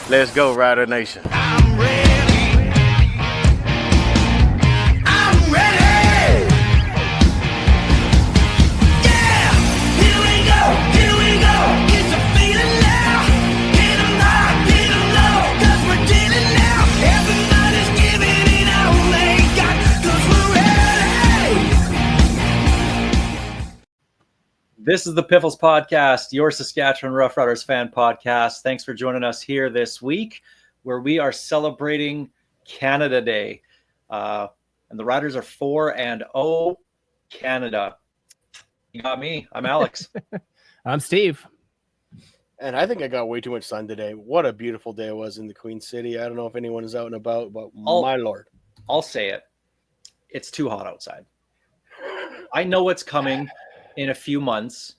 Let's go, Rider Nation. I'm ready. I'm ready. Yeah, here we go. Here we go. Get your feeling now. Get 'em high, get 'em low. 'Cause we're dealing now. Everybody's giving it all they got. 'Cause we're ready. This is the Piffles podcast, your Saskatchewan Roughriders fan podcast. Thanks for joining us here this week, where we are celebrating Canada Day. And the Riders are 4-0 Canada. You got me. I'm Alex. I'm Steve. And I think I got way too much sun today. What a beautiful day it was in the Queen City. I don't know if anyone is out and about, but my Lord. I'll say it. It's too hot outside. I know what's coming in a few months,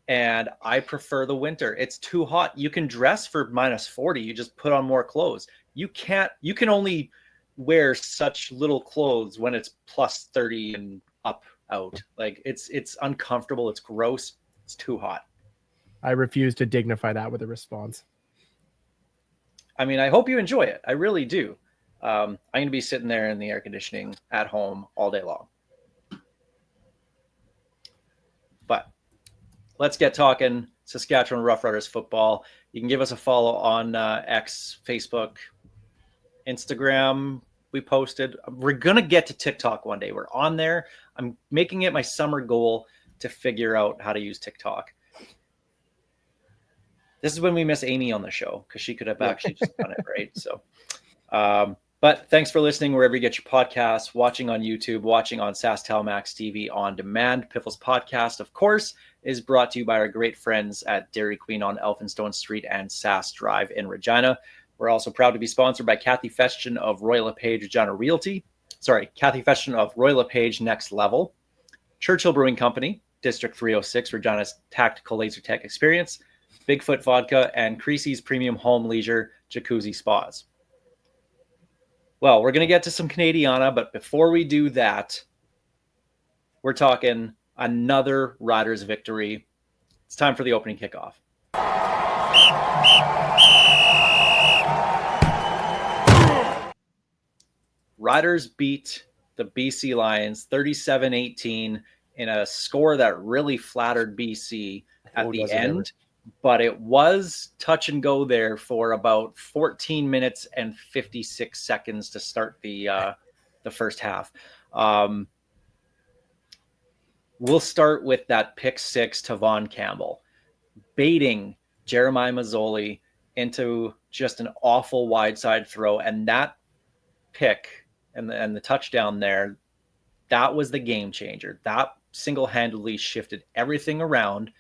and I prefer the winter. It's too hot. You can dress for minus 40. You just put on more clothes. You can only wear such little clothes when it's plus 30 and up out. Like it's uncomfortable. It's gross. It's too hot. I refuse to dignify that with a response. I mean, I hope you enjoy it. I really do. I'm going to be sitting there in the air conditioning at home all day long. But let's get talking Saskatchewan Roughriders football. You can give us a follow on X, Facebook, Instagram. We posted. We're going to get to TikTok one day. We're on there. I'm making it my summer goal to figure out how to use TikTok. This is when we miss Amy on the show because she could have actually just done it, right? So, but thanks for listening wherever you get your podcasts, watching on YouTube, watching on SaskTel Max TV on demand. Piffles podcast, of course, is brought to you by our great friends at Dairy Queen on Elphinstone Street and Sask Drive in Regina. We're also proud to be sponsored by Kathy Festian of Royal LePage Regina Realty. Kathy Festian of Royal LePage Next Level. Churchill Brewing Company, District 306, Regina's tactical laser tech experience. Bigfoot Vodka, and Creasy's Premium Home Leisure Jacuzzi Spas. Well, we're going to get to some Canadiana, but before we do that, we're talking another Riders victory. It's time for the opening kickoff. Riders beat the BC Lions 37-18 in a score that really flattered BC at the end. But it was touch and go there for about 14 minutes and 56 seconds to start the first half. We'll start with that pick six to Vaughn Campbell, baiting Jeremiah Mazzoli into just an awful wide side throw. And that pick and the touchdown there, that was the game changer. That single-handedly shifted everything around.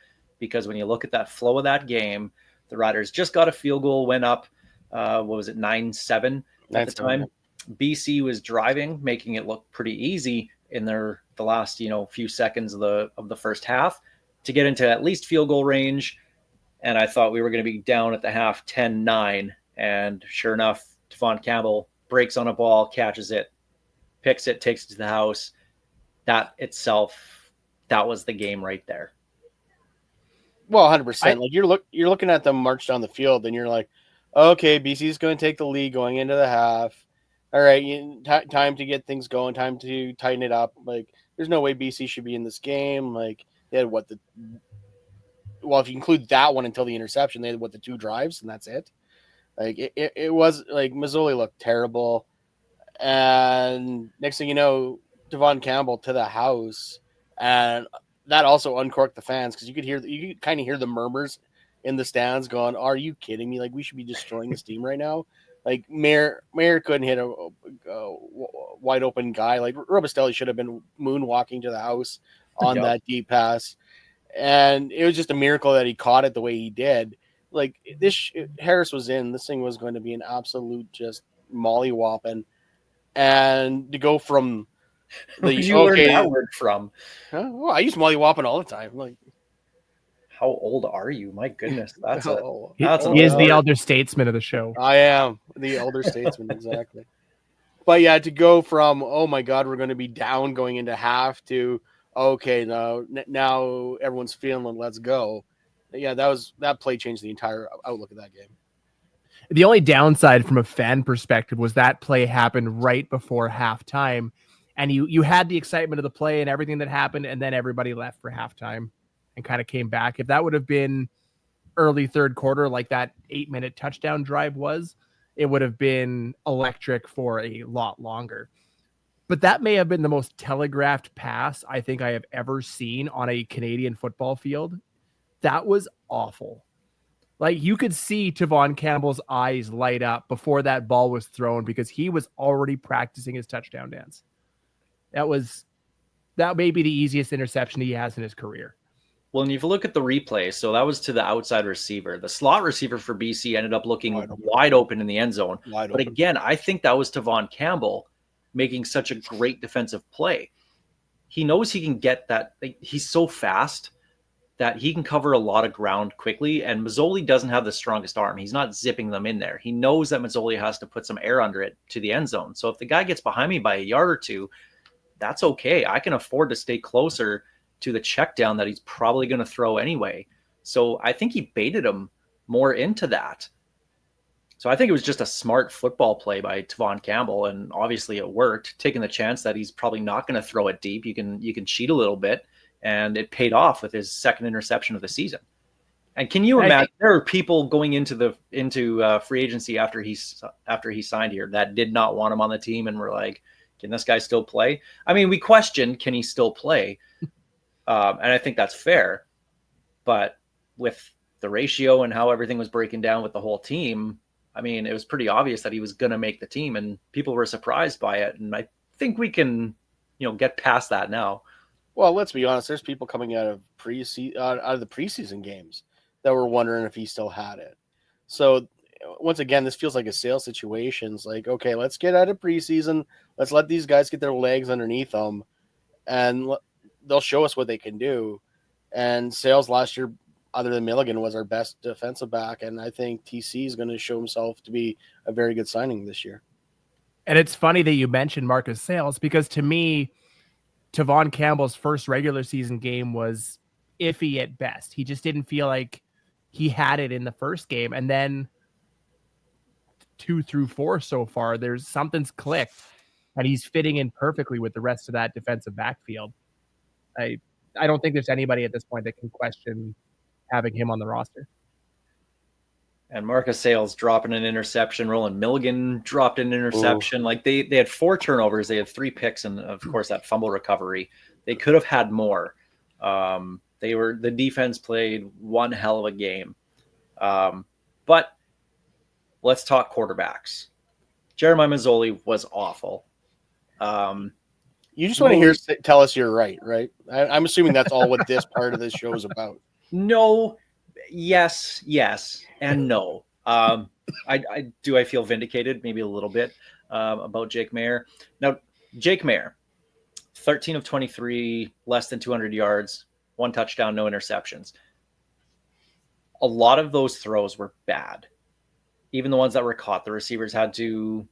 Because when you look at that flow of that game, the Riders just got a field goal, went up, 9-7 at the time. BC was driving, making it look pretty easy in the last few seconds of the first half to get into at least field goal range. And I thought we were going to be down at the half 10-9. And sure enough, Vaughn Campbell breaks on a ball, catches it, picks it, takes it to the house. That itself, that was the game right there. Well, 100%. Like you're looking at them march down the field, and you're like, okay, BC's going to take the lead going into the half. All right, time to get things going, time to tighten it up. Like, there's no way BC should be in this game. Like, they had if you include that one until the interception, they had the two drives, and that's it. Like, it was like Mazzoli looked terrible, and next thing you know, Devon Campbell to the house, and that also uncorked the fans because you could kind of hear the murmurs in the stands going, "Are you kidding me? Like, we should be destroying this team right now." Like Mayer couldn't hit a wide open guy. Like Robistelli should have been moonwalking to the house on that deep pass, and it was just a miracle that he caught it the way he did. Like Harris was in. This thing was going to be an absolute just mollywhopping, and to go from Where did you learn that word from? Well, I use mollywhopping all the time. Like, how old are you? My goodness, that's he is the elder statesman of the show. I am the elder statesman, exactly. But yeah, to go from oh my god, we're going to be down going into half to okay, now everyone's feeling let's go. Yeah, that play changed the entire outlook of that game. The only downside from a fan perspective was that play happened right before halftime, and you had the excitement of the play and everything that happened, and then everybody left for halftime and kind of came back. If that would have been early third quarter, like that 8-minute touchdown drive was, it would have been electric for a lot longer. But that may have been the most telegraphed pass I think I have ever seen on a Canadian football field. That was awful. Like, you could see Tavon Campbell's eyes light up before that ball was thrown because he was already practicing his touchdown dance. That may be the easiest interception he has in his career. Well, and if you look at the replay, so that was to the outside receiver. The slot receiver for BC ended up looking wide open in the end zone. But again, I think that was Tavon Campbell making such a great defensive play. He knows he can get that. He's so fast that he can cover a lot of ground quickly, and Mazzoli doesn't have the strongest arm. He's not zipping them in there. He knows that Mazzoli has to put some air under it to the end zone. So if the guy gets behind me by a yard or two, that's okay. I can afford to stay closer to the check down that he's probably going to throw anyway. So I think he baited him more into that. So I think it was just a smart football play by Tavon Campbell, and obviously it worked, taking the chance that he's probably not going to throw it deep. You can cheat a little bit, and it paid off with his second interception of the season. And can you imagine there are people going into free agency after he signed here that did not want him on the team and were like, can this guy still play? I mean, we questioned, can he still play? And I think that's fair. But with the ratio and how everything was breaking down with the whole team, I mean, it was pretty obvious that he was going to make the team, and people were surprised by it. And I think we can, get past that now. Well, let's be honest. There's people coming out of the preseason games that were wondering if he still had it. So once again, this feels like a sales situation. It's like, okay, let's get out of preseason. Let's let these guys get their legs underneath them, and they'll show us what they can do. And Sales last year, other than Milligan, was our best defensive back, and I think TC is going to show himself to be a very good signing this year. And it's funny that you mentioned Marcus Sales, because to me, Tavon Campbell's first regular season game was iffy at best. He just didn't feel like he had it in the first game. And then 2 through 4 so far, something's clicked, and he's fitting in perfectly with the rest of that defensive backfield. I don't think there's anybody at this point that can question having him on the roster. And Marcus Sales dropping an interception. Roland Milligan dropped an interception. Ooh. Like they had 4 turnovers. They had 3 picks, and of course that fumble recovery. They could have had more. The defense played one hell of a game. But let's talk quarterbacks. Jeremiah Mazzoli was awful. You just want to tell us you're right? I'm assuming that's all what this part of this show is about. No. Yes, and no. I feel vindicated, maybe a little bit, about Jake Maier. Now, Jake Maier, 13 of 23, less than 200 yards, 1 touchdown, no interceptions. A lot of those throws were bad. Even the ones that were caught, the receivers had to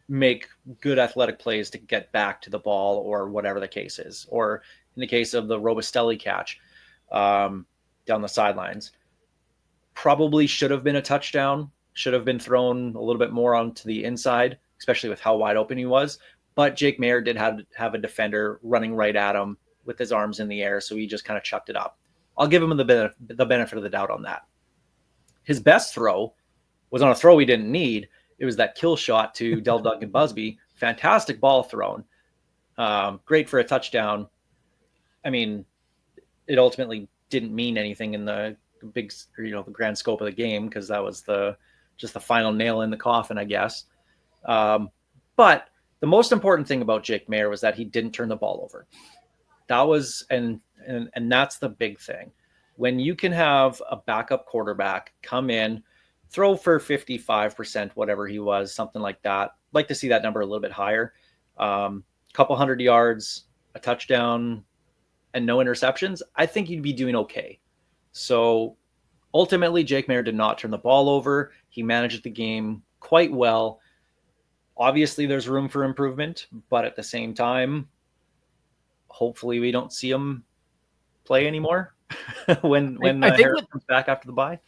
make good athletic plays to get back to the ball, or whatever the case is. Or in the case of the Robustelli catch down the sidelines, probably should have been a touchdown, should have been thrown a little bit more onto the inside, especially with how wide open he was. But Jake Maier did have a defender running right at him with his arms in the air, so he just kind of chucked it up. I'll give him the benefit of the doubt on that. His best throw was on a throw he didn't need. It was that kill shot to Del Duncan Busby. Fantastic ball thrown. Great for a touchdown. I mean, it ultimately didn't mean anything in the big, the grand scope of the game, because that was just the final nail in the coffin, I guess. But the most important thing about Jake Maier was that he didn't turn the ball over. That was, and that's the big thing. When you can have a backup quarterback come in, throw for 55%, whatever he was, something like that. I'd like to see that number a little bit higher. Couple 100 yards, a touchdown, and no interceptions. I think you'd be doing okay. So ultimately, Jake Maier did not turn the ball over. He managed the game quite well. Obviously, there's room for improvement, but at the same time, hopefully we don't see him play anymore when Harris comes back after the bye.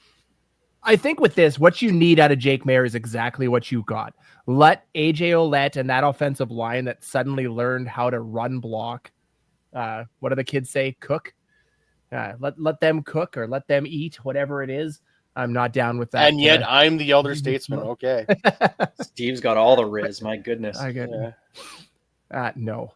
I think with this, what you need out of Jake Maier is exactly what you got. Let AJ Ouellette and that offensive line that suddenly learned how to run block. What do the kids say? Cook. Let them cook or let them eat, whatever it is. I'm not down with that. And yet I'm the elder statesman. Okay. Steve's got all the riz. My goodness. I get Yeah. no.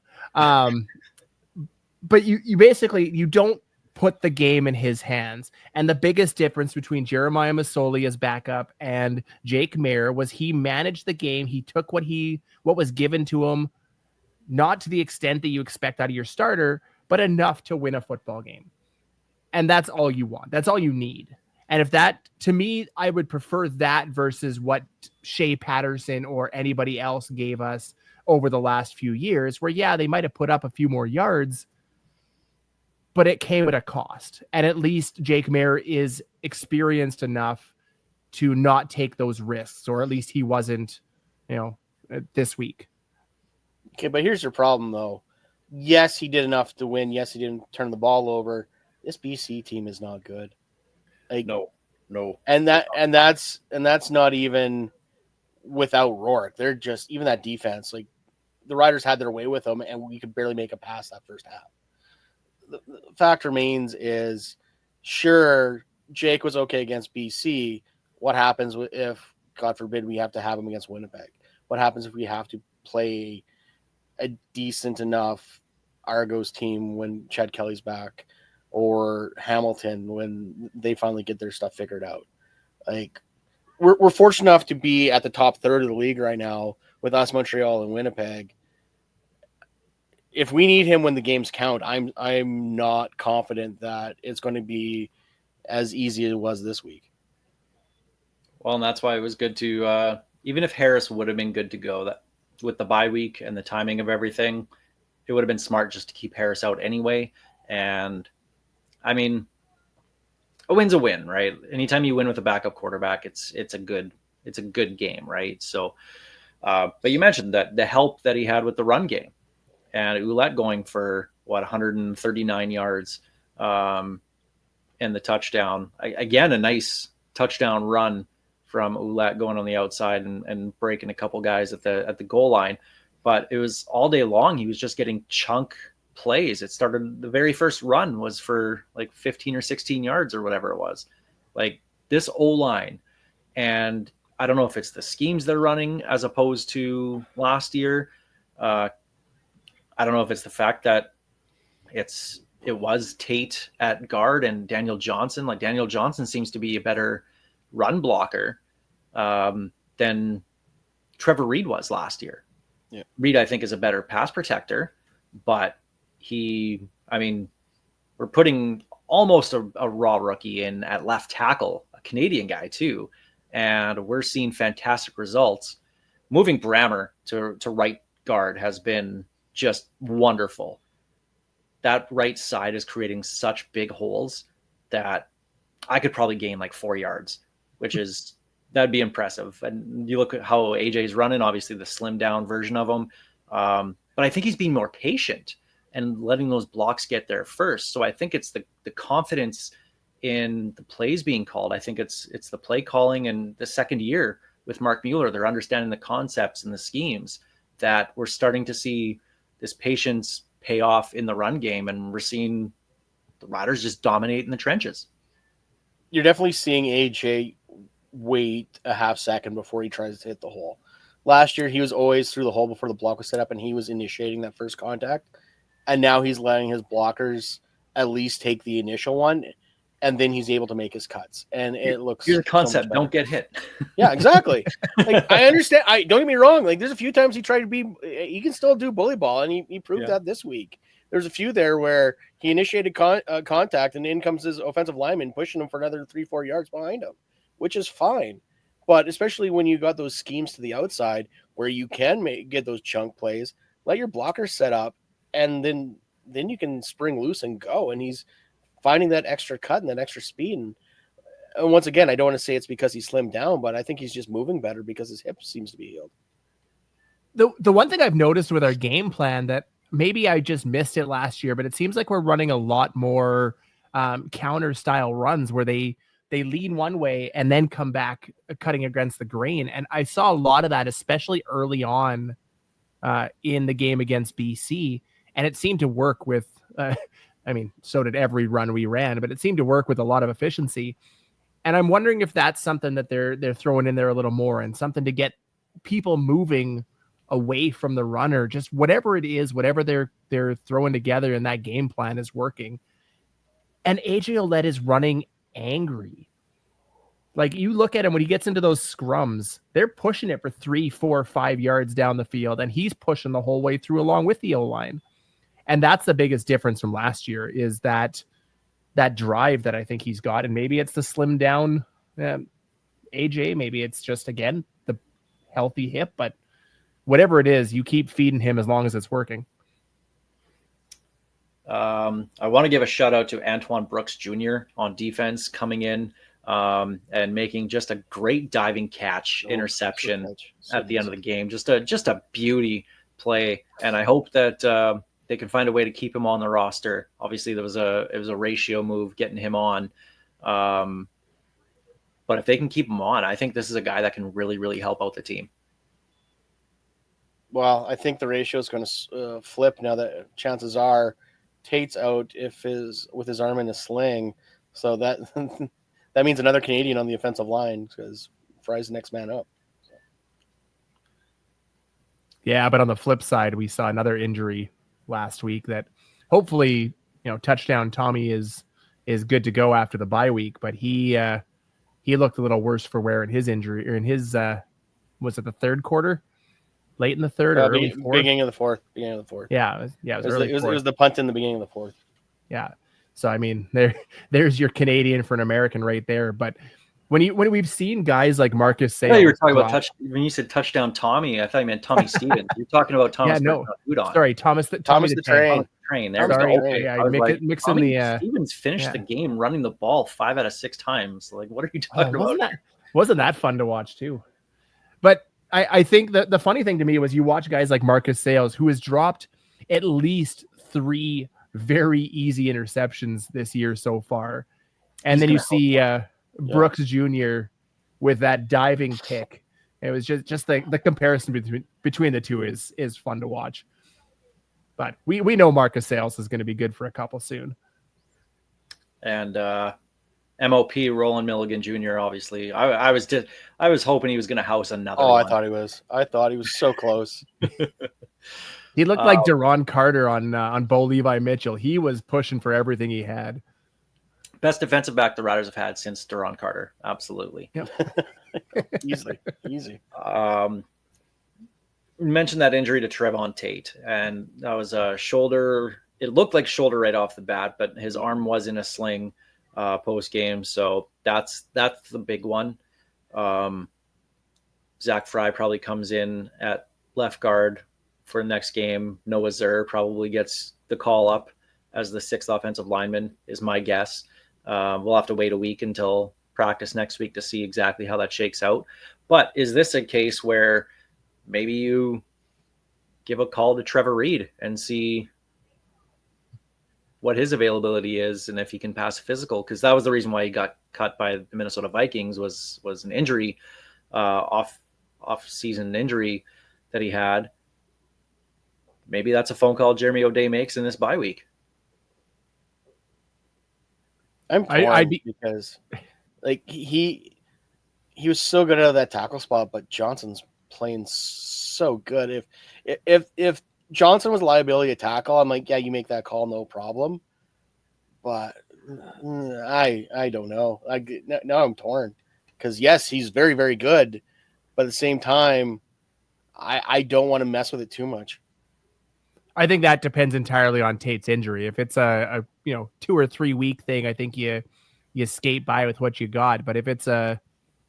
But you basically, you don't put the game in his hands. And the biggest difference between Jeremiah Masoli as backup and Jake Maier was he managed the game. He took what was given to him, not to the extent that you expect out of your starter, but enough to win a football game. And that's all you want. That's all you need. And if that, to me, I would prefer that versus what Shea Patterson or anybody else gave us over the last few years, where, yeah, they might have put up a few more yards, but it came at a cost. And at least Jake Maier is experienced enough to not take those risks, or at least he wasn't, this week. Okay, but here's your problem, though. Yes, he did enough to win. Yes, he didn't turn the ball over. This BC team is not good. Like, No. and that's not even without Rourke. They're just, even that defense, like, the Riders had their way with them, and we could barely make a pass that first half. The fact remains is, sure, Jake was okay against BC. What happens if, God forbid, we have to have him against Winnipeg? What happens if we have to play a decent enough Argos team when Chad Kelly's back, or Hamilton when they finally get their stuff figured out? Like, we're fortunate enough to be at the top third of the league right now with us, Montreal, and Winnipeg. If we need him when the games count, I'm not confident that it's going to be as easy as it was this week. Well, and that's why it was good to, even if Harris would have been good to go, that with the bye week and the timing of everything, it would have been smart just to keep Harris out anyway. And I mean, a win's a win, right? Anytime you win with a backup quarterback, it's a good game, right? So, but you mentioned that the help that he had with the run game, and Ouellette going for 139 yards in the touchdown. Again, a nice touchdown run from Ouellette going on the outside and breaking a couple guys at the goal line. But it was all day long, he was just getting chunk plays. It started, the very first run was for like 15 or 16 yards or whatever it was. Like, this O-line, and I don't know if it's the schemes they're running as opposed to last year. I don't know if it's the fact that it was Tate at guard and Daniel Johnson. Like, Daniel Johnson seems to be a better run blocker than Trevor Reed was last year. Yeah. Reed, I think, is a better pass protector, but we're putting almost a raw rookie in at left tackle, a Canadian guy too, and we're seeing fantastic results. Moving Brammer to right guard has been just wonderful. That right side is creating such big holes that I could probably gain like 4 yards, that'd be impressive. And you look at how AJ's running, obviously the slim down version of him. But I think he's being more patient and letting those blocks get there first. So I think it's the confidence in the plays being called. I think it's the play calling, and the second year with Mark Mueller, they're understanding the concepts and the schemes that we're starting to see this patience pay off in the run game. And we're seeing the Riders just dominate in the trenches. You're definitely seeing AJ wait a half second before he tries to hit the hole. Last year, he was always through the hole before the block was set up, and he was initiating that first contact. And now he's letting his blockers at least take the initial one, and then he's able to make his cuts. And it looks... Here's the concept, don't get hit. Yeah, exactly. Like, I understand. Don't get me wrong. Like, there's a few times he tried to be... He can still do bully ball, and he proved that this week. There's a few there where he initiated contact, and in comes his offensive lineman pushing him for another 3-4 yards behind him, which is fine. But especially when you got those schemes to the outside where you can get those chunk plays, let your blockers set up, and then you can spring loose and go. And he's finding that extra cut and that extra speed. And once again, I don't want to say it's because he slimmed down, but I think he's just moving better because his hip seems to be healed. The one thing I've noticed with our game plan that maybe I just missed it last year, but it seems like we're running a lot more counter style runs where they they lean one way and then come back cutting against the grain. And I saw a lot of that, especially early on in the game against BC. And it seemed to work with, I mean, so did every run we ran, but it seemed to work with a lot of efficiency. And I'm wondering if that's something that they're throwing in there a little more, and something to get people moving away from the runner. Just whatever it is, whatever they're throwing together in that game plan is working. And AJ Ouellette is running angry. Like, you look at him when he gets into those scrums, they're pushing it for 3, 4, 5 yards down the field, and he's pushing the whole way through along with the O-line. And that's the biggest difference from last year, is that drive that I think he's got. And maybe it's the slim down AJ. Maybe it's just, again, the healthy hip. But whatever it is, you keep feeding him as long as it's working. I want to give a shout out to Antoine Brooks Jr. on defense, coming in and making just a great diving catch interception at the end of the game. Just a beauty play. And I hope that they can find a way to keep him on the roster. Obviously, it was a ratio move getting him on. But if they can keep him on, I think this is a guy that can really, really help out the team. Well, I think the ratio is going to flip now that chances are Tate's out with his arm in a sling. So that that means another Canadian on the offensive line, because Fry's the next man up. So. Yeah, but on the flip side, we saw another injury last week that hopefully, touchdown Tommy is good to go after the bye week, but he looked a little worse for wear in his injury, or in his was it the third quarter, late in the third or early fourth? Beginning of the fourth. Yeah, it was the punt in the beginning of the fourth. Yeah, so I mean, there's your Canadian for an American right there. But when we've seen guys like Marcus Sales, you were talking about when you said touchdown Tommy, I thought you meant Tommy Stevens. You're talking about Thomas. Yeah, no, sorry, Thomas the Train. There we go. Okay. Yeah, mixing Tommy the Stevens finished the game running the ball 5 out of 6 times. Like, what are you talking about? Wasn't that fun to watch too? But I think that the funny thing to me was, you watch guys like Marcus Sales, who has dropped at least 3 very easy interceptions this year so far, and then you see Brooks Jr. with that diving kick. It was just the comparison between the two is fun to watch. But we know Marcus Sales is going to be good for a couple soon. And MOP Roland Milligan Jr. Obviously, I was hoping he was going to house another. Oh, one. I thought he was so close. He looked like Deron Carter on Bo Levi Mitchell. He was pushing for everything he had. Best defensive back the Riders have had since Deron Carter. Absolutely. Yep. Easy. Mentioned that injury to Trevon Tate, and that was a shoulder. It looked like shoulder right off the bat, but his arm was in a sling post game. So that's the big one. Zach Fry probably comes in at left guard for next game. Noah Zur probably gets the call up as the 6th offensive lineman, is my guess. We'll have to wait a week until practice next week to see exactly how that shakes out. But is this a case where maybe you give a call to Trevor Reed and see what his availability is and if he can pass a physical? Because that was the reason why he got cut by the Minnesota Vikings was an injury, off-season injury that he had. Maybe that's a phone call Jeremy O'Day makes in this bye week. I'm torn because like he was so good out of that tackle spot, but Johnson's playing so good. If Johnson was a liability at tackle, I'm like, yeah, you make that call, no problem. But I don't know. Now I'm torn because yes, he's very, very good, but at the same time, I don't want to mess with it too much. I think that depends entirely on Tate's injury. If it's a 2 or 3 week thing, I think you skate by with what you got. But if it's a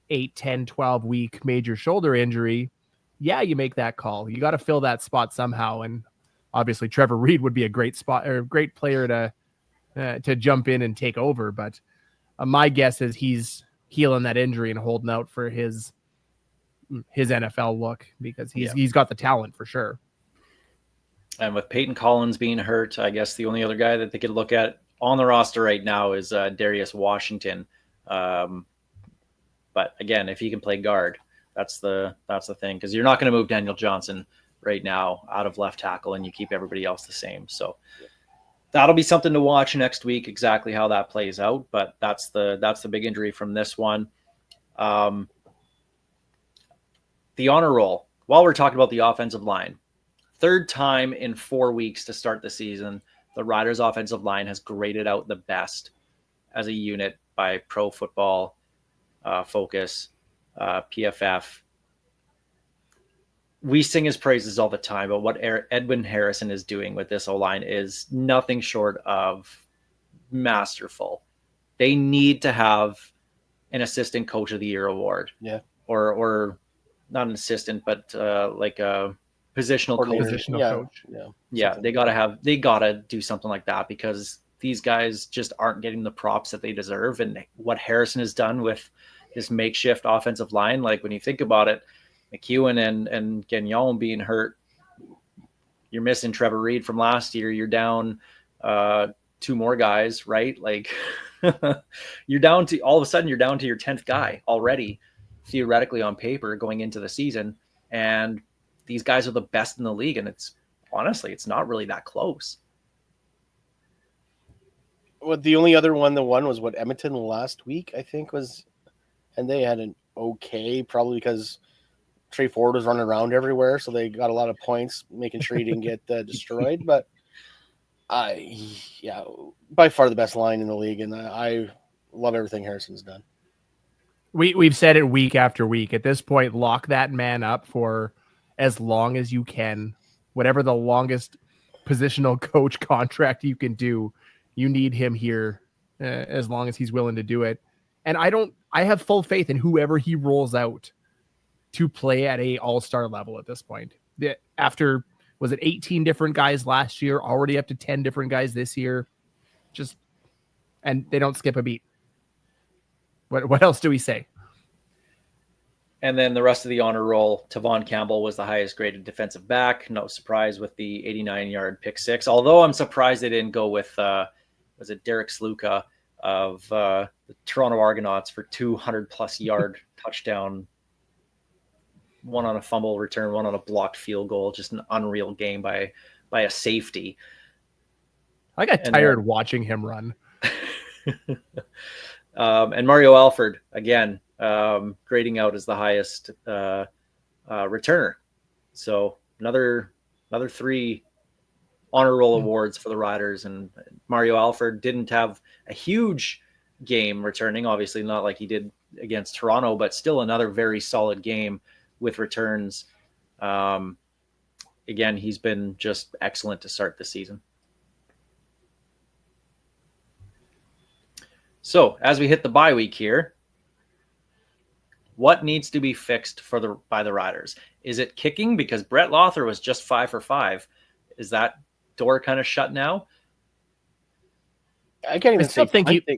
8, 10, 12 week major shoulder injury, yeah, you make that call. You got to fill that spot somehow. And obviously Trevor Reed would be a great spot or a great player to jump in and take over. But my guess is he's healing that injury and holding out for his NFL look, because he's got the talent for sure. And with Peyton Collins being hurt, I guess the only other guy that they could look at on the roster right now is Darius Washington. But again, if he can play guard, that's the thing, because you're not going to move Daniel Johnson right now out of left tackle and you keep everybody else the same. So that'll be something to watch next week, exactly how that plays out. But that's the big injury from this one. The honor roll, while we're talking about the offensive line, third time in 4 weeks to start the season, the Riders offensive line has graded out the best as a unit by Pro Football Focus, PFF. We sing his praises all the time, but what Edwin Harrison is doing with this O-line is nothing short of masterful. They need to have an assistant coach of the year award. Yeah. Or not an assistant, but like a positional coach. Coach. Yeah. They gotta do something like that, because these guys just aren't getting the props that they deserve. And what Harrison has done with this makeshift offensive line, like when you think about it, McEwen and Gagnon being hurt, you're missing Trevor Reed from last year. You're down two more guys, right? Like you're down to, all of a sudden you're down to your 10th guy already, theoretically on paper going into the season. And these guys are the best in the league. And it's not really that close. Well, the only other one that won was Edmonton last week, I think was, and they had an okay, probably because Trey Ford was running around everywhere, so they got a lot of points, making sure he didn't get destroyed. But by far the best line in the league, and I love everything Harrison's done. We've said it week after week. At this point, lock that man up for as long as you can. Whatever the longest positional coach contract you can do, you need him here as long as he's willing to do it. And I have full faith in whoever he rolls out to play at a all-star level at this point. After, was it 18 different guys last year, already up to 10 different guys this year? And they don't skip a beat. What else do we say? And then the rest of the honor roll, Tavon Campbell was the highest graded defensive back. No surprise with the 89-yard pick six. Although I'm surprised they didn't go with, was it Derek Sluka of the Toronto Argonauts for 200-plus yard touchdown, one on a fumble return, one on a blocked field goal. Just an unreal game by a safety. I got tired watching him run. And Mario Alford, again, grading out as the highest returner. So another 3 honor roll awards for the Riders. And Mario Alford didn't have a huge game returning, obviously not like he did against Toronto, but still another very solid game with returns. Again, he's been just excellent to start the season. So as we hit the bye week here, what needs to be fixed by the Riders? Is it kicking? Because Brett Lothar was just 5 for 5. Is that door kind of shut now? I can't even say punting.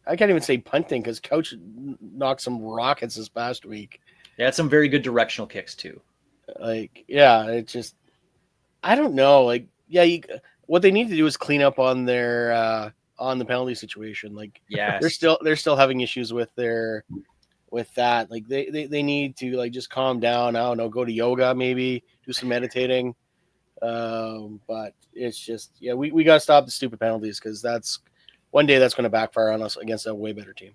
I can't even say punting because Coach knocked some rockets this past week. They had some very good directional kicks too. It's just, I don't know. What they need to do is clean up on their on the penalty situation. They're still having issues with that. They need to just calm down. I don't know, go to yoga, maybe do some meditating. But it's just, we got to stop the stupid penalties, because that's one day that's going to backfire on us against a way better team.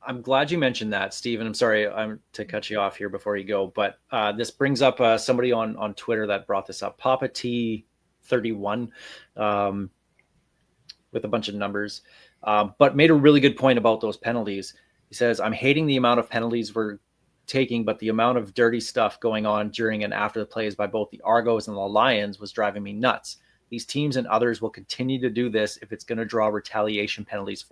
I'm glad you mentioned that, Steven. I'm sorry to cut you off here before you go, but this brings up somebody on Twitter that brought this up, Papa T31, with a bunch of numbers, but made a really good point about those penalties. He says, I'm hating the amount of penalties we're taking, but the amount of dirty stuff going on during and after the plays by both the Argos and the Lions was driving me nuts. These teams and others will continue to do this if it's going to draw retaliation penalties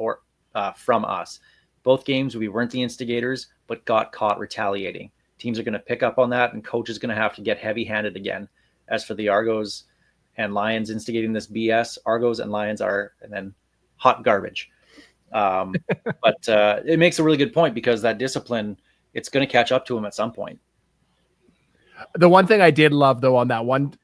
from us. Both games, we weren't the instigators, but got caught retaliating. Teams are going to pick up on that, and coach is going to have to get heavy-handed again. As for the Argos and Lions instigating this BS, Argos and Lions are, and then hot garbage. But it makes a really good point, because that discipline, it's going to catch up to them at some point. The one thing I did love, though, on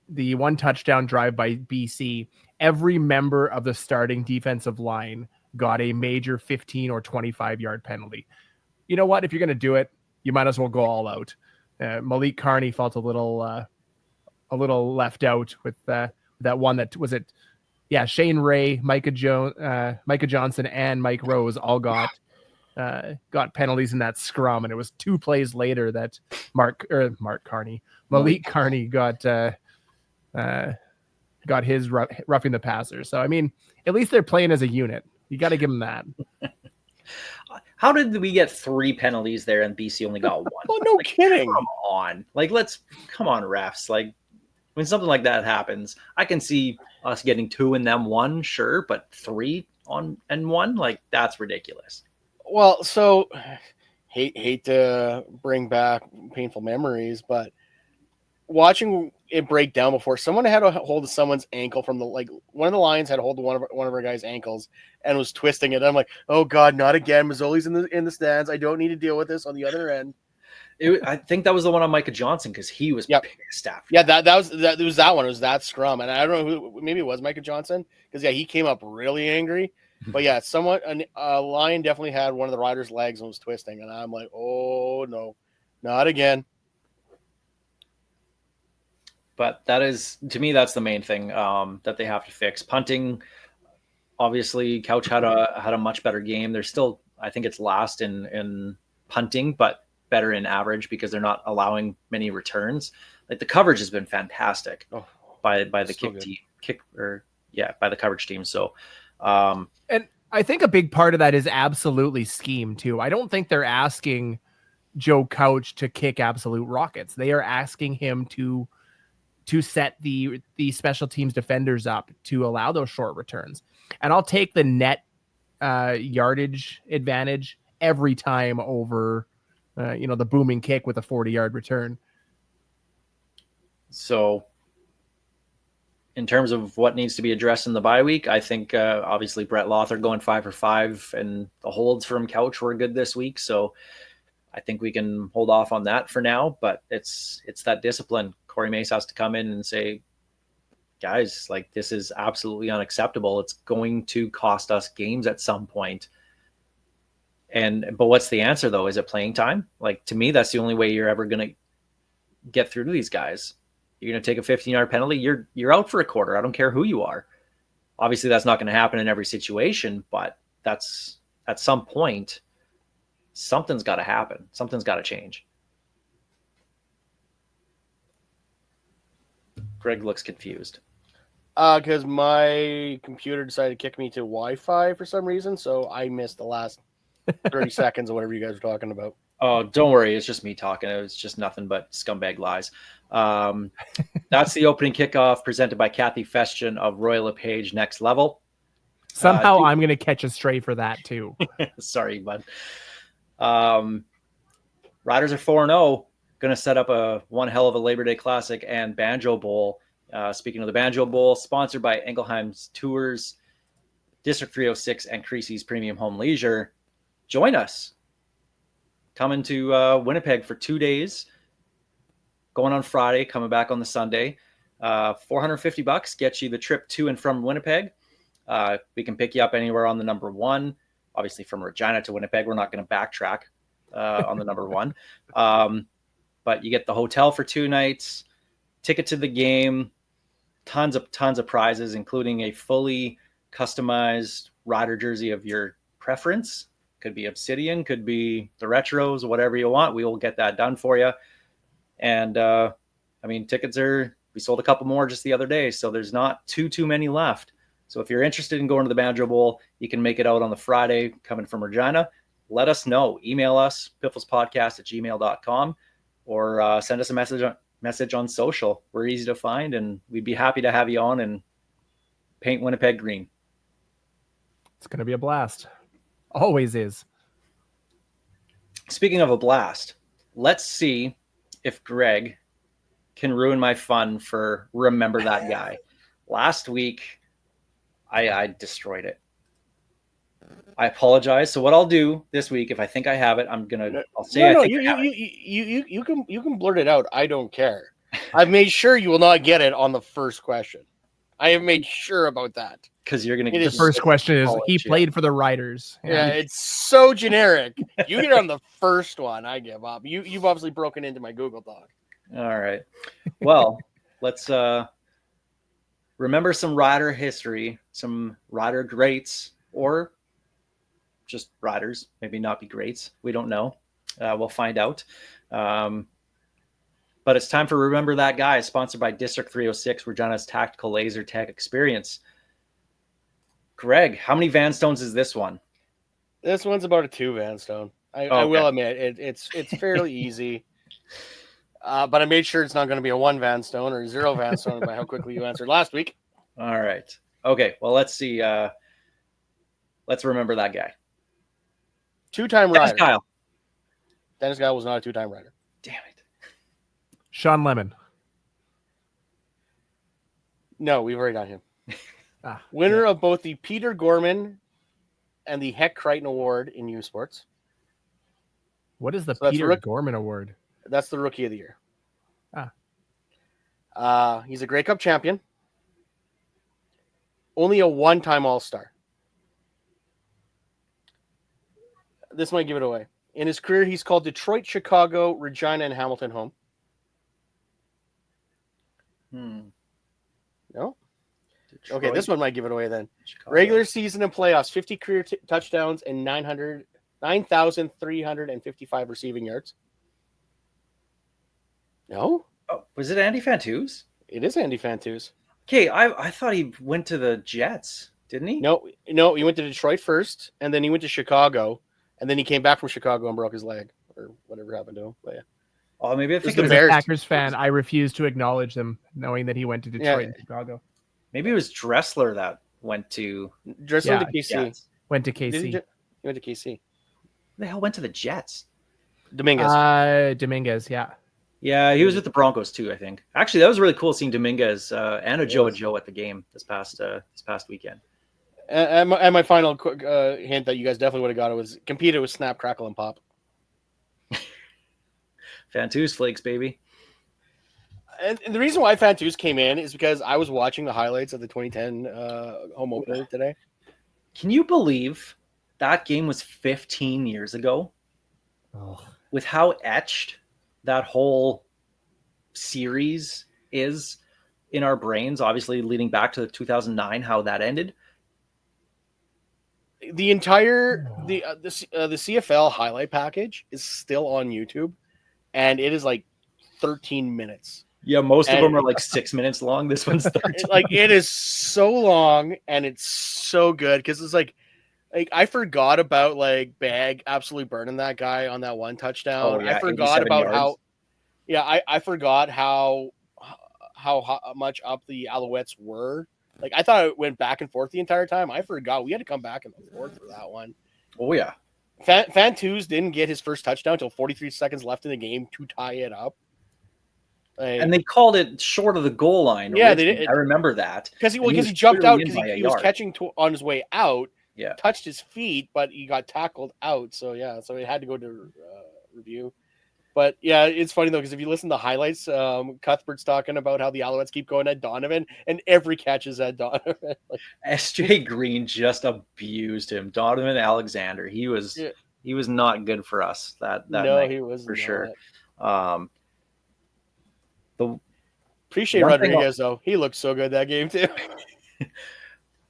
the one touchdown drive by BC, every member of the starting defensive line got a major 15 or 25-yard penalty. You know what? If you're going to do it, you might as well go all out. Malik Carney felt a little left out with that one. That was it. Yeah, Shane Ray, Micah Johnson, and Mike Rose all got penalties in that scrum, and it was 2 plays later that Malik Carney got his roughing the passer. So I mean, at least they're playing as a unit. You got to give them that. How did we get 3 penalties there and BC only got 1? Oh, no kidding. Come on. Come on, refs. Like, when something like that happens, I can see us getting 2 and them 1, sure, but 3 on and 1, like, that's ridiculous. Well, so hate to bring back painful memories, but watching it break down before, someone had a hold of someone's ankle from one of the Lions had a hold of one of our guys' ankles and was twisting it. I'm like, oh God, not again. Mazzoli's in the stands. I don't need to deal with this on the other end. I think that was the one on Micah Johnson because he was pissed after. Yeah, that was that one. It was that scrum, and I don't know who. Maybe it was Micah Johnson because he came up really angry. But yeah, a Lion definitely had one of the rider's legs and was twisting, and I'm like, oh no, not again. But that is, to me, that's the main thing that they have to fix. Punting, obviously, Couch had a much better game. They're still, I think it's last in punting, but better in average because they're not allowing many returns. Like the coverage has been fantastic by the by the coverage team. So, and I think a big part of that is absolutely scheme too. I don't think they're asking Joe Couch to kick absolute rockets. They are asking him to set the special teams defenders up to allow those short returns. And I'll take the net yardage advantage every time over, the booming kick with a 40-yard return. So in terms of what needs to be addressed in the bye week, I think obviously Brett Lothar going 5 for 5 and the holds from Couch were good this week. So I think we can hold off on that for now, but it's that discipline. Corey Mace has to come in and say, guys, like this is absolutely unacceptable. It's going to cost us games at some point. But what's the answer though? Is it playing time? Like to me, that's the only way you're ever going to get through to these guys. You're going to take a 15-yard penalty. You're out for a quarter. I don't care who you are. Obviously that's not going to happen in every situation, but that's at some point, something's got to happen. Something's got to change. Greg looks confused. Because my computer decided to kick me to Wi-Fi for some reason, so I missed the last 30 seconds of whatever you guys were talking about. Oh, don't worry. It's just me talking. It was just nothing but scumbag lies. That's the opening kickoff presented by Kathy Festian of Royal LePage Next Level. Somehow I'm going to catch a stray for that too. Sorry, bud. Riders are 4-0. Going to set up one hell of a Labor Day Classic and Banjo Bowl. Speaking of the Banjo Bowl, sponsored by Engelheim's Tours, District 306, and Creasy's Premium Home Leisure. Join us. Coming to Winnipeg for 2 days. Going on Friday, coming back on the Sunday. $450 gets you the trip to and from Winnipeg. We can pick you up anywhere on the number 1. Obviously, from Regina to Winnipeg, we're not going to backtrack on the number 1. But you get the hotel for 2 nights, ticket to the game, tons of prizes, including a fully customized rider jersey of your preference. Could be Obsidian, could be the retros, whatever you want. We will get that done for you. And tickets we sold a couple more just the other day, so there's not too many left. So if you're interested in going to the Banjo Bowl, you can make it out on the Friday coming from Regina. Let us know. Email us, pifflespodcast@gmail.com, or send us a message on social. We're easy to find, and we'd be happy to have you on and paint Winnipeg green. It's going to be a blast. Always is. Speaking of a blast, let's see if Greg can ruin my fun for Remember That Guy. Last week, I destroyed it. I apologize. So what I'll do this week, if I think I have it, I'll say you can blurt it out. I don't care. I've made sure you will not get it on the first question. I have made sure about that. because you're gonna. It The is first question is college, he yeah. played for the Riders. Yeah, it's so generic. You get on the first one, I give up. You've obviously broken into my Google Doc. All right. Well, let's remember some rider history, some rider greats, or just riders. Maybe not be greats. We don't know. We'll find out. But it's time for Remember That Guy, sponsored by District 306, Regina's Tactical Laser Tech Experience. Greg, how many Vanstones is this one? This one's about a 2 Vanstone. I Okay. will admit it's fairly easy. But I made sure it's not going to be a 1 Vanstone or 0 Vanstone by how quickly you answered last week. All right. Okay. Well, let's see. Let's remember that guy. 2-time Dennis rider. Kyle. Dennis Kyle was not a 2-time rider. Damn it. Sean Lemon. No, we've already got him. Ah, Winner of both the Peter Gorman and the Heck Crichton Award in U Sports. what is the So that's Peter Rick- Gorman Award? That's the Rookie of the Year. Ah. He's a Grey Cup champion. Only a 1-time All-Star. This might give it away. In his career, he's called Detroit, Chicago, Regina, and Hamilton home. No? Detroit, Okay, this one might give it away then. Chicago. Regular season and playoffs, 50 career touchdowns and 9,355 receiving yards. No? Oh, was it Andy Fantuz? It is Andy Fantuz. Okay, I thought he went to the Jets, didn't he? No, he went to Detroit first, and then he went to Chicago, and then he came back from Chicago and broke his leg, or whatever happened to him. But yeah. Oh, maybe I think the it was As a Bears. Packers fan, I refuse to acknowledge them, knowing that he went to Detroit and Chicago. maybe it was Dressler that went to Dressler Yeah, to KC. Jets. Went to Did he KC. ju- He went to KC. Who the hell went to the Jets? Dominguez. Dominguez, yeah. Yeah, he was with the Broncos too, I think. Actually, that was really cool seeing Dominguez and It Joe was. and Joe at the game this past weekend. And my final quick hint that you guys definitely would have got it was competed with Snap, Crackle, and Pop. Fantuz flakes, baby. And the reason why Fantuz came in is because I was watching the highlights of the 2010 home opener today. Can you believe that game was 15 years ago? Oh. With how etched that whole series is in our brains, obviously leading back to the 2009, how that ended. The entire the CFL highlight package is still on YouTube, and it is like 13 minutes. Yeah, most of And- them are like 6 minutes long. This one's 13. It is so long and it's so good because it's like I forgot about like Bag absolutely burning that guy on that one touchdown. Oh, yeah, I forgot 87 about yards. I forgot how much up the Alouettes were. Like I thought it went back and forth the entire time. I forgot we had to come back in the fourth for that one. Oh, yeah. Fantuz didn't get his first touchdown until 43 seconds left in the game to tie it up. And they called it short of the goal line. Yeah, they originally. did. I remember that. because he And he was jumped out clearly in because by a he was yard. catching on his way out. Yeah. Touched his feet, but he got tackled out. So yeah, so it had to go to review. But yeah, it's funny though because if you listen to the highlights, Cuthbert's talking about how the Alouettes keep going at Donovan, and every catch is at Donovan. Like, SJ Green just abused him. Donovan Alexander. He was not good for us that no, night, he was for not. sure. Appreciate One thing Rodriguez though. He looked so good that game too.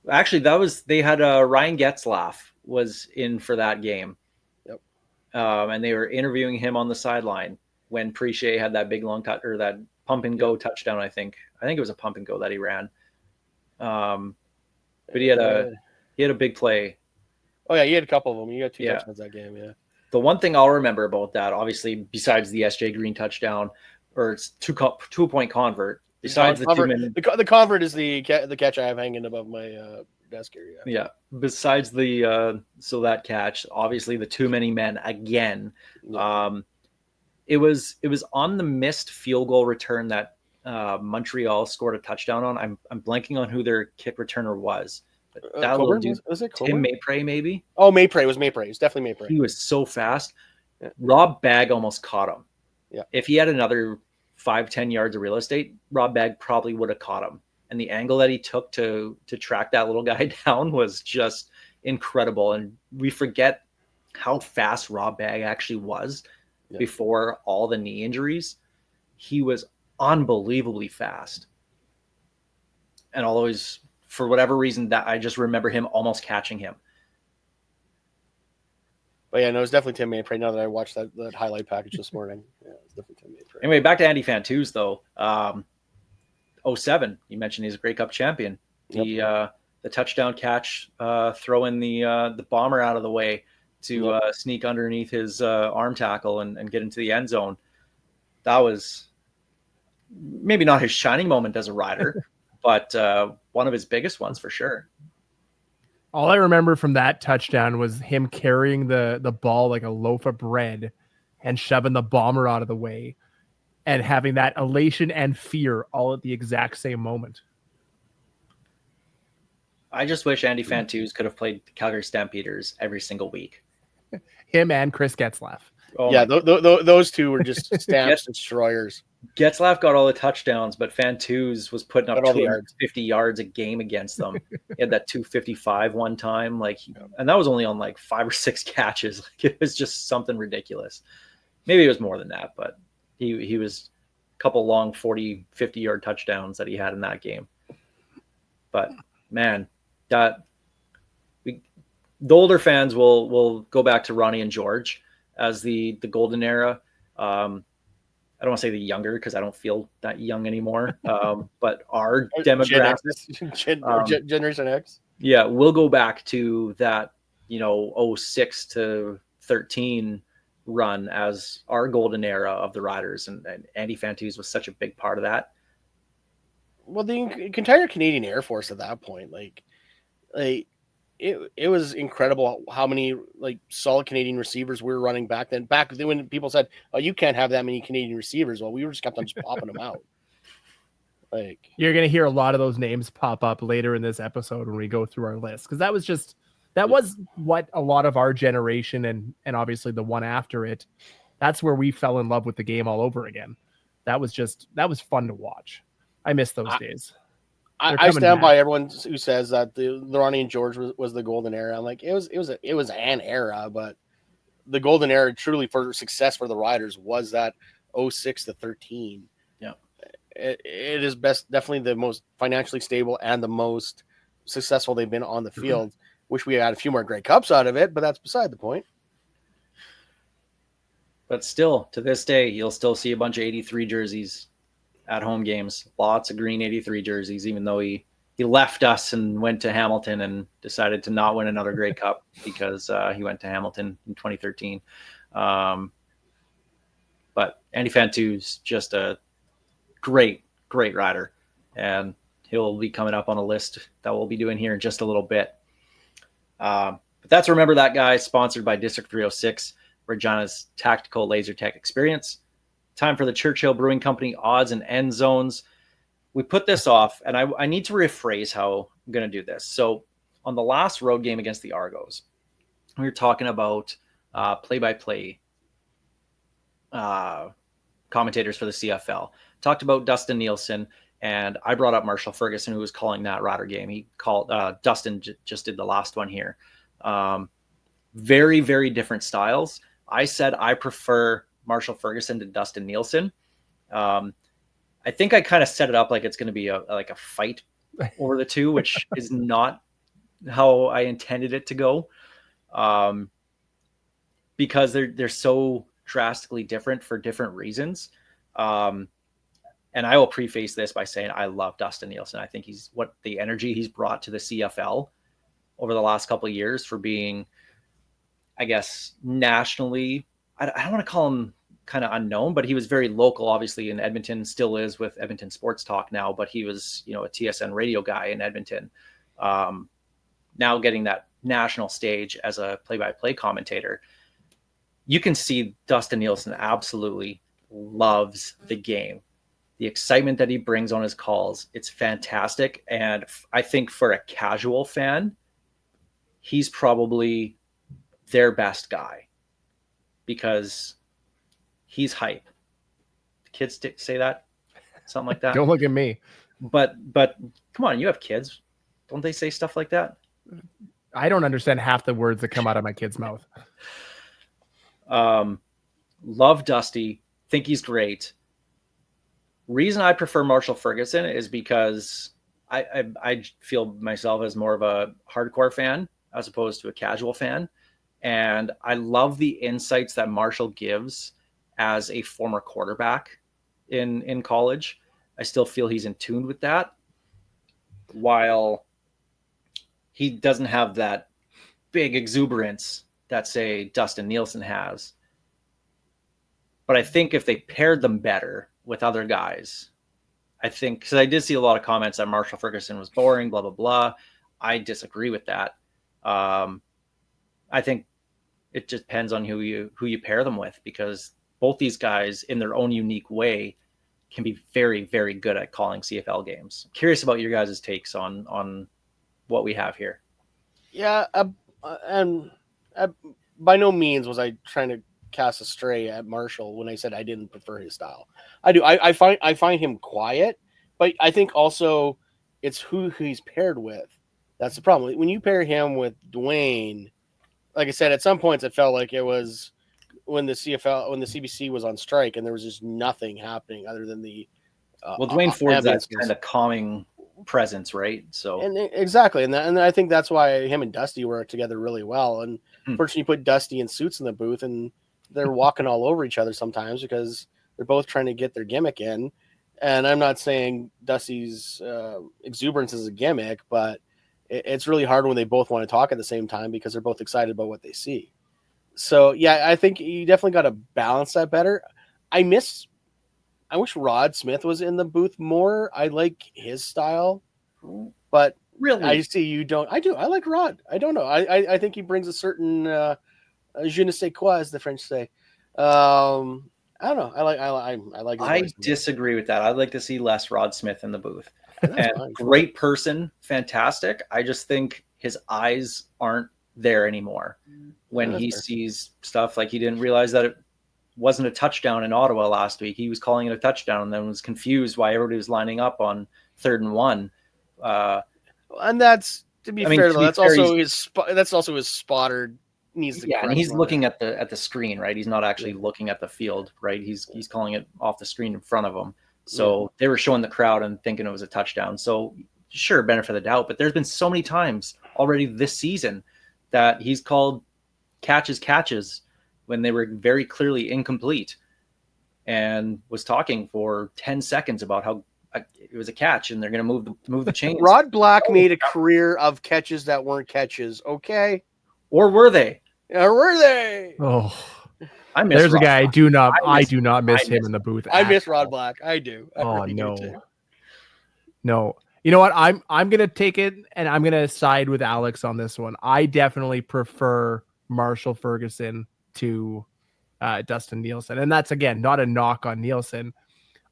Actually, they had Ryan Getzlaff was in for that game. Yep. And they were interviewing him on the sideline when Preche had that big long cut or that pump and go touchdown. I think it was a pump and go that he ran. But he had a big play. Oh yeah, he had a couple of them. He got 2 Yeah. touchdowns that game. Yeah. The one thing I'll remember about that, obviously, besides the SJ Green touchdown, or it's 2-point convert, besides the 2-minute. The convert is the catch I have hanging above my desk here. Yeah. Yeah. Besides that catch, obviously the too many men again. Yeah. It was on the missed field goal return that Montreal scored a touchdown on. I'm blanking on who their kick returner was. But that little Coburn? dude, Was it Tim Coburn? Maypray, maybe. Oh, Maypray. It was Maypray. It was definitely Maypray. He was so fast. Yeah. Rob Bagg almost caught him. Yeah. If he had another 5-10 yards of real estate, Rob Bagg probably would have caught him. and the angle that he took to track that little guy down was just incredible. And we forget how fast Rob Bagg actually was before all the knee injuries. He was unbelievably fast. And always, for whatever reason, that I just remember him almost catching him. But yeah, no, it's definitely Tim Maypray. Now that I watched that highlight package this morning, yeah, it's definitely Tim Maypray. Anyway, back to Andy Fantuz though. 07, you mentioned he's a Grey Cup champion. The touchdown catch, throwing the bomber out of the way to sneak underneath his arm tackle and get into the end zone. That was maybe not his shining moment as a rider, but one of his biggest ones for sure. All I remember from that touchdown was him carrying the ball like a loaf of bread and shoving the bomber out of the way and having that elation and fear all at the exact same moment. I just wish Andy Fantuz could have played the Calgary Stampeders every single week. Him and Chris Getzlaff. Oh yeah, those two were just stamps destroyers. Getzlaff got all the touchdowns, but Fantuz was putting up 250 yards a game against them. He had that 255 one time, and that was only on like 5 or 6 catches. Like, it was just something ridiculous. Maybe it was more than that, but he was a couple long 40, 50-yard touchdowns that he had in that game. But man, the older fans will go back to Ronnie and George as the golden era. I don't want to say the younger because I don't feel that young anymore. But our demographic, Generation X. Yeah, we'll go back to that, 06 to 13 run as our golden era of the Riders. And Andy Fantuz was such a big part of that. Well, the entire Canadian Air Force at that point, it was incredible how many solid Canadian receivers we were running back then. Back when people said, "Oh, you can't have that many Canadian receivers," well, we were just kept on just popping them out. You're gonna hear a lot of those names pop up later in this episode when we go through our list, because that was what a lot of our generation and obviously the one after it. That's where we fell in love with the game all over again. That was fun to watch. I miss those days. I stand by everyone who says that the Ronnie and George was the golden era. I'm like, it was an era, but the golden era truly for success for the Riders was that 06 to 13. Yeah, it is definitely the most financially stable and the most successful they've been on the field. Wish we had a few more Grey Cups out of it, but that's beside the point. But still, to this day, you'll still see a bunch of 83 jerseys at home games. Lots of green 83 jerseys, even though he left us and went to Hamilton and decided to not win another Grey Cup because he went to Hamilton in 2013. But Andy Fantuz, just a great rider, and he'll be coming up on a list that we'll be doing here in just a little bit. But that's Remember That Guy, sponsored by District 306, Regina's tactical laser tech experience. Time for the Churchill Brewing Company odds and end zones. We put this off, and I need to rephrase how I'm going to do this. So on the last road game against the Argos, we were talking about play-by-play commentators for the CFL. Talked about Dustin Nielsen, and I brought up Marshall Ferguson, who was calling that Rider game. He called Dustin just did the last one here. Very, very different styles. I said I prefer Marshall Ferguson to Dustin Nielsen. I think I kind of set it up like it's going to be a fight over the two, which is not how I intended it to go, because they're so drastically different for different reasons. And I will preface this by saying I love Dustin Nielsen. I think the energy he's brought to the CFL over the last couple of years for being, I guess, nationally. I don't want to call him kind of unknown, but he was very local, obviously, in Edmonton, still is with Edmonton Sports Talk now, but he was, a TSN radio guy in Edmonton. Now getting that national stage as a play-by-play commentator, you can see Dustin Nielsen absolutely loves the game. The excitement that he brings on his calls, it's fantastic. And I think for a casual fan, he's probably their best guy because he's hype. The kids say that, something like that. Don't look at me. But come on, you have kids. Don't they say stuff like that? I don't understand half the words that come out of my kid's mouth. Love Dusty. Think he's great. Reason I prefer Marshall Ferguson is because I feel myself as more of a hardcore fan as opposed to a casual fan. And I love the insights that Marshall gives as a former quarterback in college. I still feel he's in tune with that, while he doesn't have that big exuberance that, say, Dustin Nielsen has. But I think if they paired them better with other guys, I think, because I did see a lot of comments that Marshall Ferguson was boring, blah, blah, blah. I disagree with that. I think it just depends on who you pair them with, because both these guys in their own unique way can be very, very good at calling CFL games. I'm curious about your guys' takes on what we have here. Yeah, and by no means was I trying to cast a stray at Marshall when I said I didn't prefer his style. I do. I find him quiet, but I think also it's who he's paired with. That's the problem. When you pair him with Dwayne, like I said, at some points it felt like it was when the CBC was on strike and there was just nothing happening other than the well, Dwayne Ford's that ambulances. kind of calming presence, right? So And exactly, and I think that's why him and Dusty work together really well. And fortunately, you put Dusty in suits in the booth, and they're walking all over each other sometimes because they're both trying to get their gimmick in. And I'm not saying Dusty's exuberance is a gimmick, but it's really hard when they both want to talk at the same time because they're both excited about what they see. So yeah, I think you definitely got to balance that better. I wish Rod Smith was in the booth more. I like his style, but really, I see you don't. I do. I like Rod. I don't know. I think he brings a certain je ne sais quoi, as the French say. I don't know. I like. His I voice. disagree with that. I'd like to see less Rod Smith in the booth. That's And fine. great person, fantastic. I just think his eyes aren't there anymore when That's he fair. sees stuff. Like, he didn't realize that it wasn't a touchdown in Ottawa last week. He was calling it a touchdown and then was confused why everybody was lining up on 3rd and 1. And that's, to be I mean, fair to though, be that's fair, also his spotter needs to. Yeah, and correct he's him on looking that. at the screen, right? He's not actually looking at the field, right? He's calling it off the screen in front of him. So they were showing the crowd and thinking it was a touchdown. So sure, benefit of the doubt, but there's been so many times already this season that he's called catches when they were very clearly incomplete, and was talking for 10 seconds about how it was a catch and they're going to move the chains. Rod Black made a career of catches that weren't catches. Okay, Or were they? were they? Oh, I miss there's Rod a guy Black. I do not miss him in the booth. I at miss Rod all. Black. I do. I Oh really do too. no. You know what? I'm gonna take it and I'm gonna side with Alex on this one. I definitely prefer Marshall Ferguson to Dustin Nielsen, and that's again not a knock on Nielsen.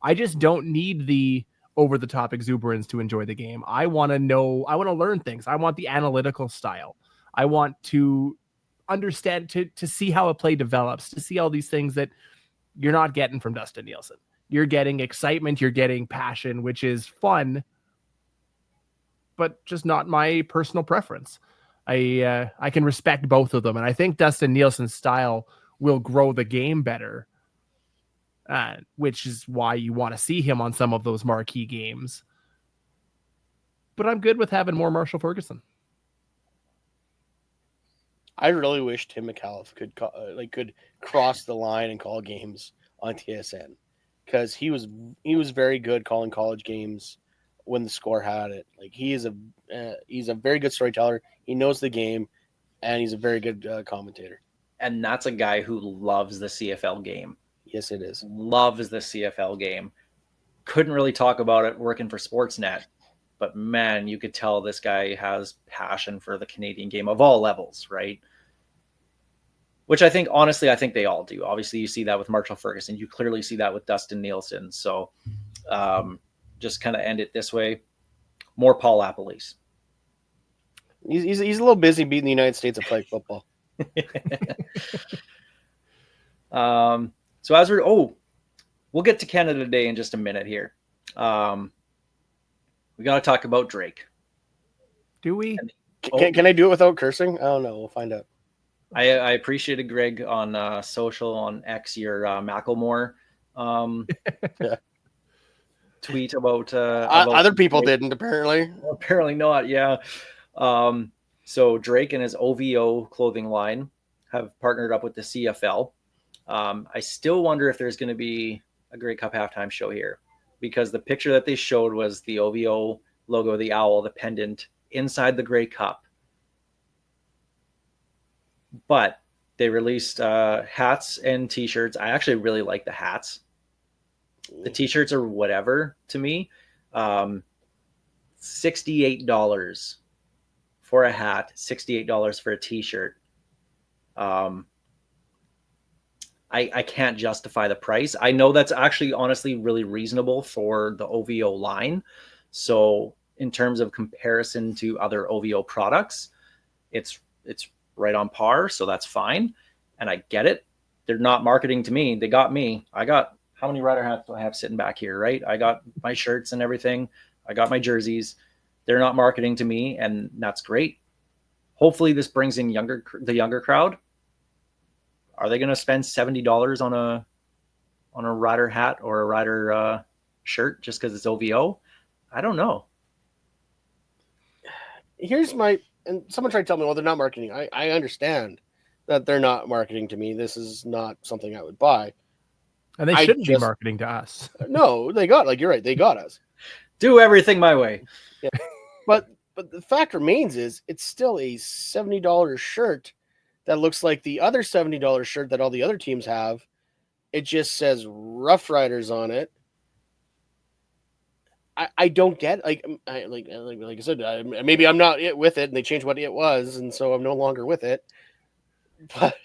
I just don't need the over the top exuberance to enjoy the game. I want to know. I want to learn things. I want the analytical style. I want to understand to see how a play develops, to see all these things that you're not getting from Dustin Nielsen. You're getting excitement, you're getting passion, which is fun, but just not my personal preference. I can respect both of them, and I think Dustin Nielsen's style will grow the game better, which is why you want to see him on some of those marquee games. But I'm good with having more Marshall Ferguson. I really wish Tim McAuliffe could cross the line and call games on TSN, because he was very good calling college games when the score had it. Like, he's a very good storyteller. He knows the game, and he's a very good commentator. And that's a guy who loves the CFL game. Yes, it is. Loves the CFL game. Couldn't really talk about it working for Sportsnet, but man, you could tell this guy has passion for the Canadian game of all levels, right? Which I think they all do. Obviously, you see that with Marshall Ferguson. You clearly see that with Dustin Nielsen. So just kind of end it this way. More Paul Appelese. He's a little busy beating the United States at flag football. So we'll get to Canada Day in just a minute here. We got to talk about Drake. Do we? Can I do it without cursing? I don't know. We'll find out. I appreciated Greg on social on X, your Macklemore Yeah. tweet about Other people Drake. didn't, apparently. Well, apparently not. Yeah. So Drake and his OVO clothing line have partnered up with the CFL. I still wonder if there's going to be a Grey Cup halftime show here, because the picture that they showed was the OVO logo, the owl, the pendant inside the Grey Cup. But they released hats and t-shirts. I actually really like the hats. The t-shirts are whatever to me. $68 for a hat, $68 for a t-shirt. I can't justify the price. I know that's actually honestly really reasonable for the OVO line. So in terms of comparison to other OVO products, it's right on par. So that's fine. And I get it. They're not marketing to me. They got me. I got, how many Rider hats do I have sitting back here, right? I got my shirts and everything. I got my jerseys. They're not marketing to me, and that's great. Hopefully this brings in the younger crowd. Are they going to spend $70 on a Rider hat or a Rider shirt just because it's OVO? I don't know. And someone tried to tell me, well, they're not marketing. I understand that they're not marketing to me. This is not something I would buy. And they shouldn't be marketing to us. No, you're right. They got us. Do everything my way. Yeah. But the fact remains is it's still a $70 shirt that looks like the other $70 shirt that all the other teams have. It just says Rough Riders on it. I don't get like I said, maybe I'm not with it, and they changed what it was, and so I'm no longer with it. But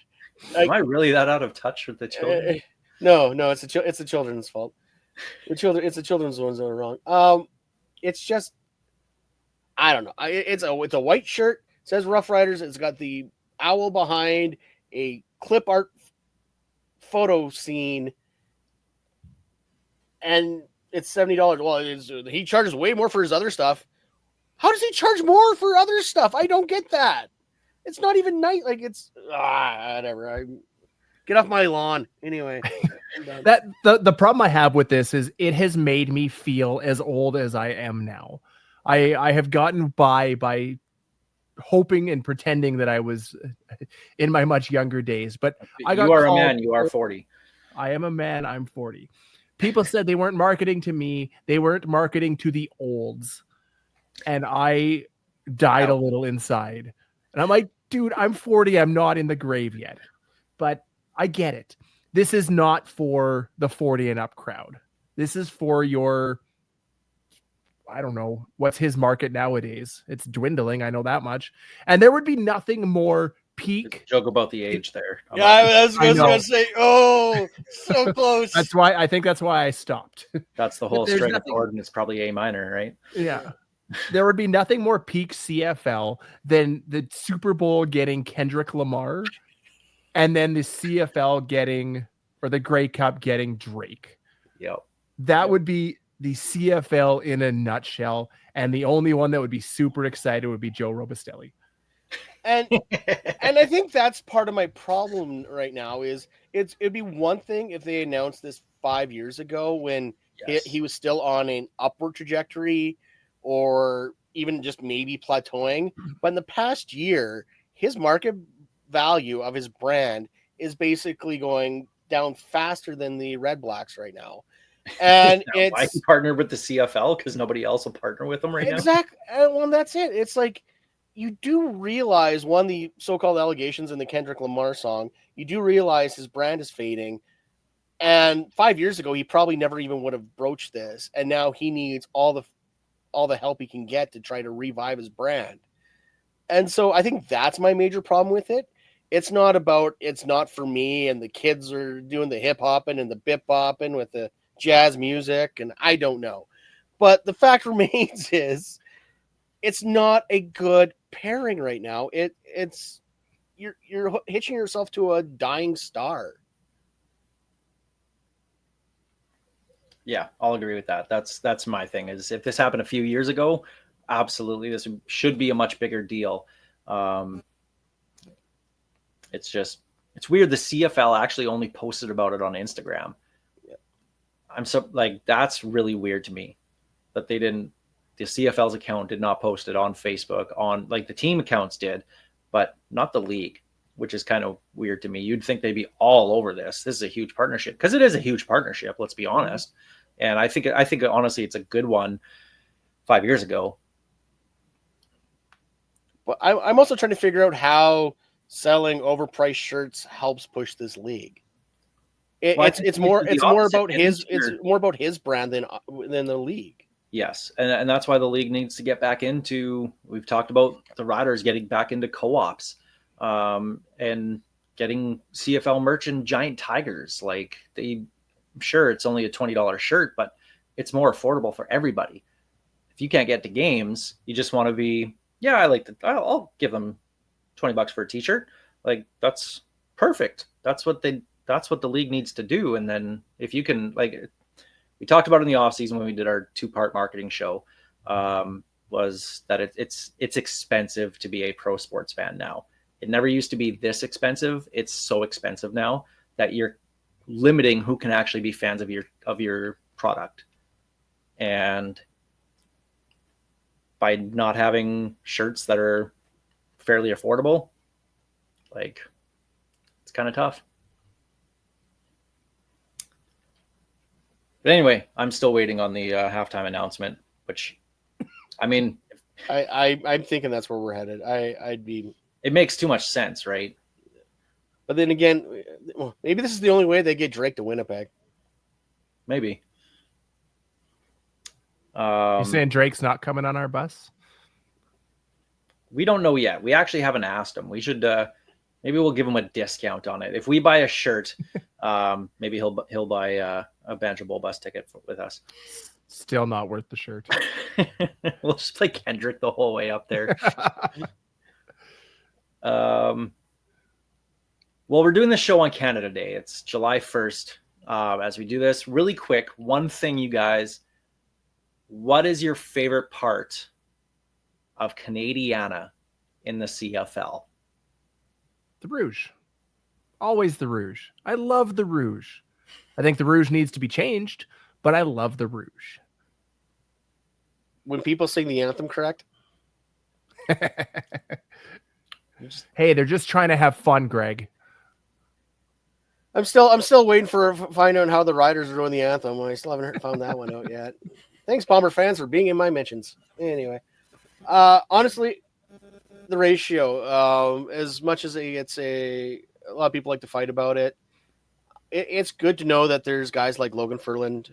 am I really that out of touch with the children? No, it's the children's fault. It's the children's ones that are wrong. It's just, I don't know. It's a white shirt. It says Rough Riders. It's got the owl behind, a clip art photo scene, and it's $70. Well, he charges way more for his other stuff. How does he charge more for other stuff? I don't get that. It's not even nice. Like, it's whatever. Get off my lawn. Anyway. That the problem I have with this is it has made me feel as old as I am now. I have gotten by hoping and pretending that I was in my much younger days, but you are a man. You are 40. I am a man. I'm 40. People said they weren't marketing to me. They weren't marketing to the olds. And I died a little inside. And I'm like, dude, I'm 40. I'm not in the grave yet. But I get it. This is not for the 40 and up crowd. This is for your, I don't know, what's his market nowadays? It's dwindling. I know that much. And there would be nothing more peak. Joke about the age there. Yeah, I was going to say, oh, so close. That's why I stopped. That's the whole string of chord, and it's probably A minor, right? Yeah. There would be nothing more peak CFL than the Super Bowl getting Kendrick Lamar and then the CFL getting, or the Grey Cup getting Drake. Yep. That would be the CFL in a nutshell. And the only one that would be super excited would be Joe Robustelli. And I think that's part of my problem right now is it'd be one thing if they announced this 5 years ago when he was still on an upward trajectory or even just maybe plateauing. But in the past year, his market value of his brand is basically going down faster than the Red Blacks right now. And it's why he partnered with the CFL because nobody else will partner with him right now. Exactly. Well, that's it. It's like, you do realize, one, the so-called allegations in the Kendrick Lamar song, you do realize his brand is fading. And 5 years ago, he probably never even would have broached this. And now he needs all the help he can get to try to revive his brand. And so I think that's my major problem with it. It's not for me, and the kids are doing the hip hopping and the bip bopping with the jazz music, and I don't know. But the fact remains is it's not a good pairing right now. It's you're hitching yourself to a dying star. Yeah, I'll agree with that. That's my thing. Is if this happened a few years ago, absolutely, this should be a much bigger deal. Um, it's weird. The CFL actually only posted about it on Instagram. Yeah. I'm so like that's really weird to me that they didn't. The CFL's account did not post it on Facebook. On like the team accounts did, but not the league, which is kind of weird to me. You'd think they'd be all over this. This is a huge partnership because it is a huge partnership. Let's be honest. And I think honestly, it's a good one. 5 years ago, But I'm also trying to figure out how selling overpriced shirts helps push this league. Well, I think It's more the opposite. about it's more about his brand than the league. Yes, and that's why the league needs to get back into. We've talked about the Riders getting back into co-ops, and getting CFL merch and giant tigers. Like sure, it's only a $20 shirt, but it's more affordable for everybody. If you can't get to games, you just want to be, yeah, I'll give them $20 for a t-shirt. Like that's perfect. That's what the league needs to do. And then if you can, like we talked about in the off season when we did our 2-part marketing show, was that it's expensive to be a pro sports fan now. It never used to be this expensive. It's so expensive now that you're limiting who can actually be fans of your product. And by not having shirts that are fairly affordable, like it's kind of tough. But anyway, I'm still waiting on the halftime announcement, which, I mean, I'm thinking that's where we're headed. I'd be. It makes too much sense, right? But then again, maybe this is the only way they get Drake to Winnipeg. Maybe. You saying Drake's not coming on our bus? We don't know yet. We actually haven't asked him. We should maybe we'll give him a discount on it. If we buy a shirt, maybe he'll buy a Banjo Bowl bus ticket with us. Still not worth the shirt. We'll just play Kendrick the whole way up there. Well, we're doing this show on Canada Day. It's July 1st. As we do this, really quick, one thing, you guys. What is your favorite part of Canadiana in the CFL? The Rouge. Always the Rouge. I love the Rouge. I think the Rouge needs to be changed, but I love the Rouge. When people sing the anthem correct? Hey, they're just trying to have fun, Greg. I'm still waiting for finding out how the Riders are doing the anthem. I still haven't found that one out yet. Thanks, Bomber fans, for being in my mentions. Anyway, honestly, the ratio, as much as it's a lot of people like to fight about it, it's good to know that there's guys like Logan Furland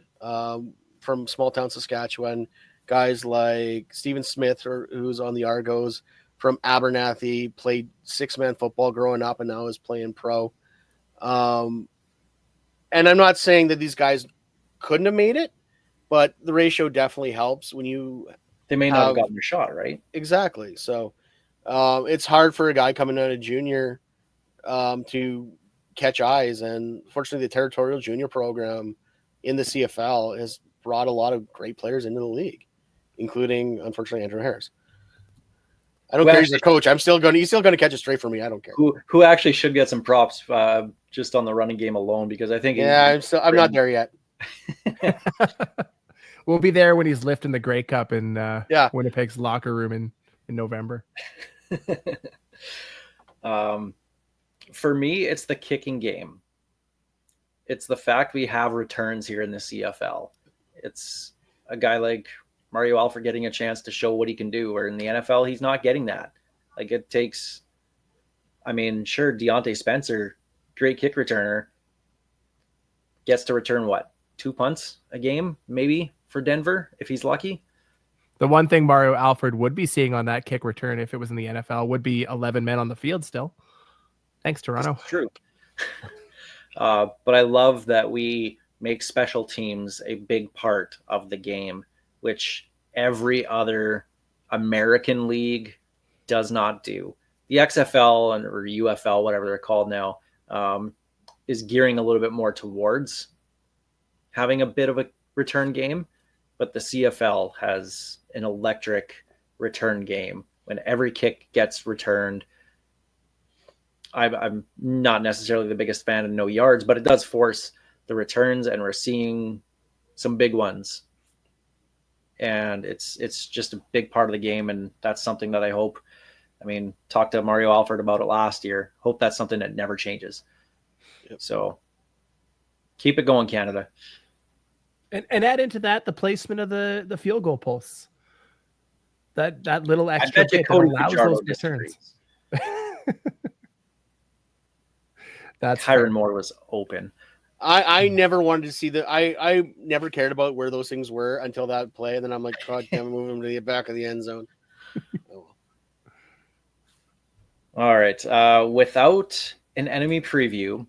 from small town Saskatchewan, guys like Stephen Smith, who's on the Argos from Abernathy, played 6-man football growing up and now is playing pro. And I'm not saying that these guys couldn't have made it, but the ratio definitely helps when you. They may not have gotten a shot, right? Exactly. So it's hard for a guy coming out of junior to catch eyes. And fortunately, the territorial junior program in the CFL has brought a lot of great players into the league, including, unfortunately, Andrew Harris. I don't care. He's the coach. He's still going to catch it straight for me. I don't care. Who actually should get some props just on the running game alone, because I think I'm not there yet. We'll be there when he's lifting the Grey Cup in Winnipeg's locker room in November. For me, it's the kicking game. It's the fact we have returns here in the CFL. It's a guy like Mario Alford getting a chance to show what he can do, where in the NFL, he's not getting that. Like it takes, sure, Deontay Spencer, great kick returner, gets to return 2 punts a game, maybe, for Denver, if he's lucky. The one thing Mario Alford would be seeing on that kick return, if it was in the NFL, would be 11 men on the field still. Thanks, Toronto. That's true. But I love that we make special teams a big part of the game, which every other American league does not do. The XFL or UFL, whatever they're called now, is gearing a little bit more towards having a bit of return game, but the CFL has an electric return game when every kick gets returned. I'm not necessarily the biggest fan of no yards, but it does force the returns, and we're seeing some big ones. And it's just a big part of the game, and that's something that I hope. I mean, talked to Mario Alford about it last year. Hope that's something that never changes. Yep. So keep it going, Canada. And add into that the placement of the field goal posts. That little I extra bet you bit that Cody allows Fajardo those returns. disagrees. That's Kyron fair. Moore was open. I never wanted to see I never cared about where those things were until that play, and then I'm like, God damn, move them to the back of the end zone. Oh. All right. Without an enemy preview,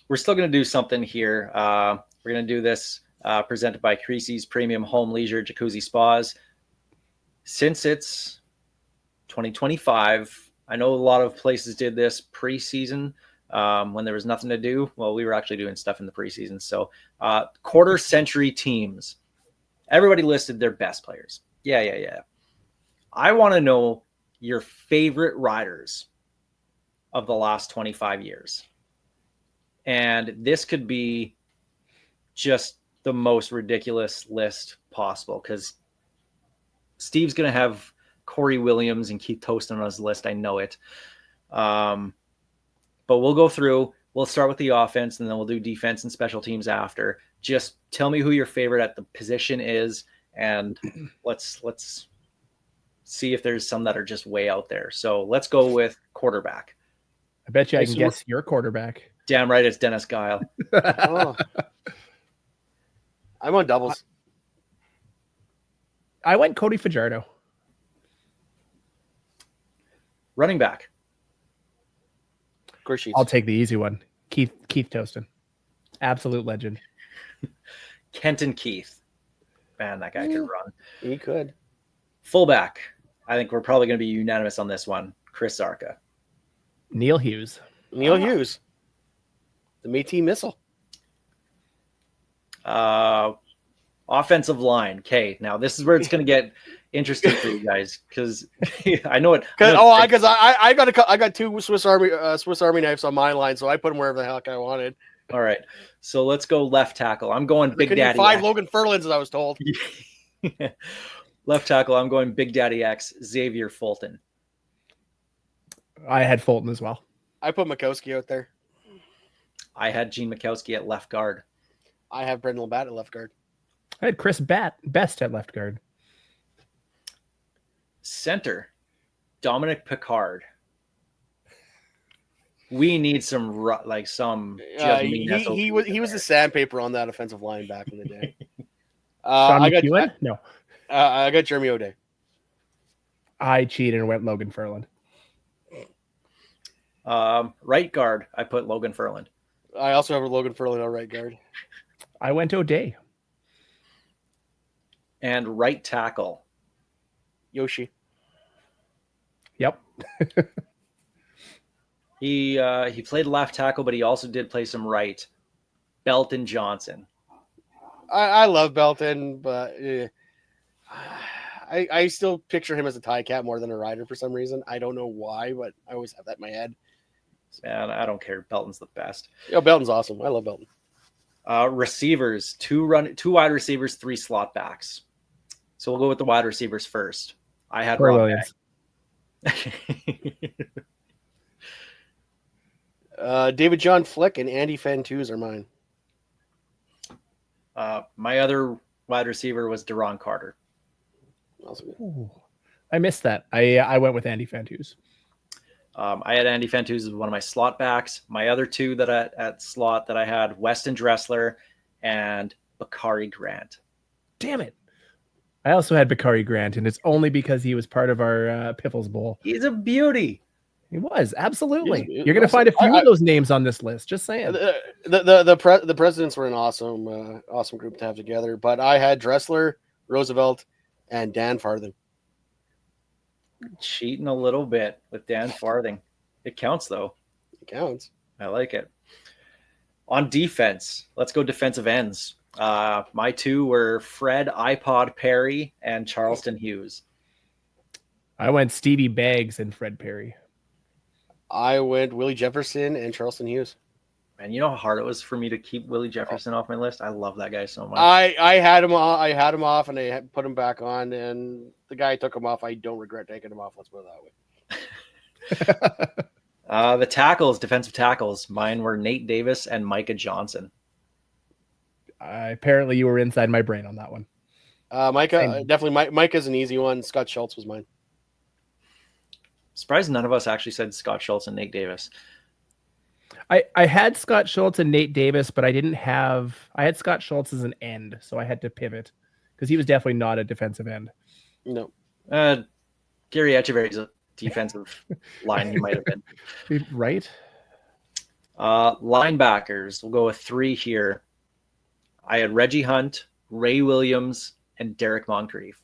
we're still going to do something here. We're going to do this presented by Creasy's Premium Home Leisure Jacuzzi Spas. Since it's 2025, I know a lot of places did this preseason when there was nothing to do. Well, we were actually doing stuff in the preseason. So quarter century teams, everybody listed their best players. Yeah. I want to know your favorite riders of the last 25 years. And this could be just the most ridiculous list possible because Steve's going to have Corey Williams and Keith Toaston on his list. I know it. But we'll go through. We'll start with the offense, and then we'll do defense and special teams after. Just tell me who your favorite at the position is, and let's see if there's some that are just way out there. So let's go with quarterback. I bet you I can guess your quarterback. Damn right, it's Dennis Guile. Oh. I'm on doubles. I went Cody Fajardo. Running back. Of course, she's. I'll take the easy one. Keith Toaston. Absolute legend. Kenton Keith. Man, that guy could run. He could. Fullback. I think we're probably going to be unanimous on this one. Chris Zarka. Neil Hughes. Neil Hughes. The Métis missile. Offensive line. Okay, now this is where it's going to get interesting for you guys because I know it. Because I got two Swiss Army knives on my line, so I put them wherever the heck I wanted. All right, so let's go left tackle. I'm going Big Daddy. 5 Logan Furlans, as I was told. Left tackle. I'm going Big Daddy X. Xavier Fulton. I had Fulton as well. I put Mikowski out there. I had Gene Mikowski at left guard. I have Brendan Labatt at left guard. I had Chris Best at left guard. Center, Dominic Picard. We need some He was the sandpaper on that offensive line back in the day. Sean I McEwen? No. I got Jeremy O'Day. I cheated and went Logan Furland. Right guard, I put Logan Furland. I also have a Logan Furland on right guard. I went O'Day. And right tackle. Yoshi. Yep. He played left tackle, but he also did play some right. Belton Johnson. I love Belton, but I still picture him as a tie cat more than a rider for some reason. I don't know why, but I always have that in my head. Man, I don't care. Belton's the best. Yeah, Belton's awesome. I love Belton. Receivers, two wide receivers, 3 slot backs. So we'll go with the wide receivers first. I had Corey Rob Williams. David John Flick and Andy Fantuz are mine. My other wide receiver was Deron Carter. Also good. Ooh, I missed that. I went with Andy Fantuz. I had Andy Fantuz as one of my slot backs. My other two that at slot that I had, Weston Dressler and Bakari Grant. Damn it. I also had Bakari Grant, and it's only because he was part of our Piffles Bowl. He's a beauty. He was, absolutely. He's You're going to find a few of those names on this list. Just saying. The presidents were an awesome group to have together. But I had Dressler, Roosevelt, and Dan Farthing. Cheating a little bit with Dan Farthing. It counts, though. It counts. I like it. On defense, let's go defensive ends. My two were Fred iPod Perry and Charleston Hughes. I went Stevie Baggs and Fred Perry. I went Willie Jefferson and Charleston Hughes. Man, you know how hard it was for me to keep Willie Jefferson off my list? I love that guy so much. I had him off and I put him back on, and the guy took him off. I don't regret taking him off. Let's put it that way. The tackles, defensive tackles, mine were Nate Davis and Micah Johnson. Apparently you were inside my brain on that one. Micah, definitely. Micah's an easy one. Scott Schultz was mine. Surprised none of us actually said Scott Schultz and Nate Davis. I had Scott Schultz and Nate Davis, but I had Scott Schultz as an end, so I had to pivot because he was definitely not a defensive end. No. Gary Echeverry's a defensive line, he might have been. Right? Linebackers, we'll go with three here. I had Reggie Hunt, Ray Williams, and Derek Moncrief.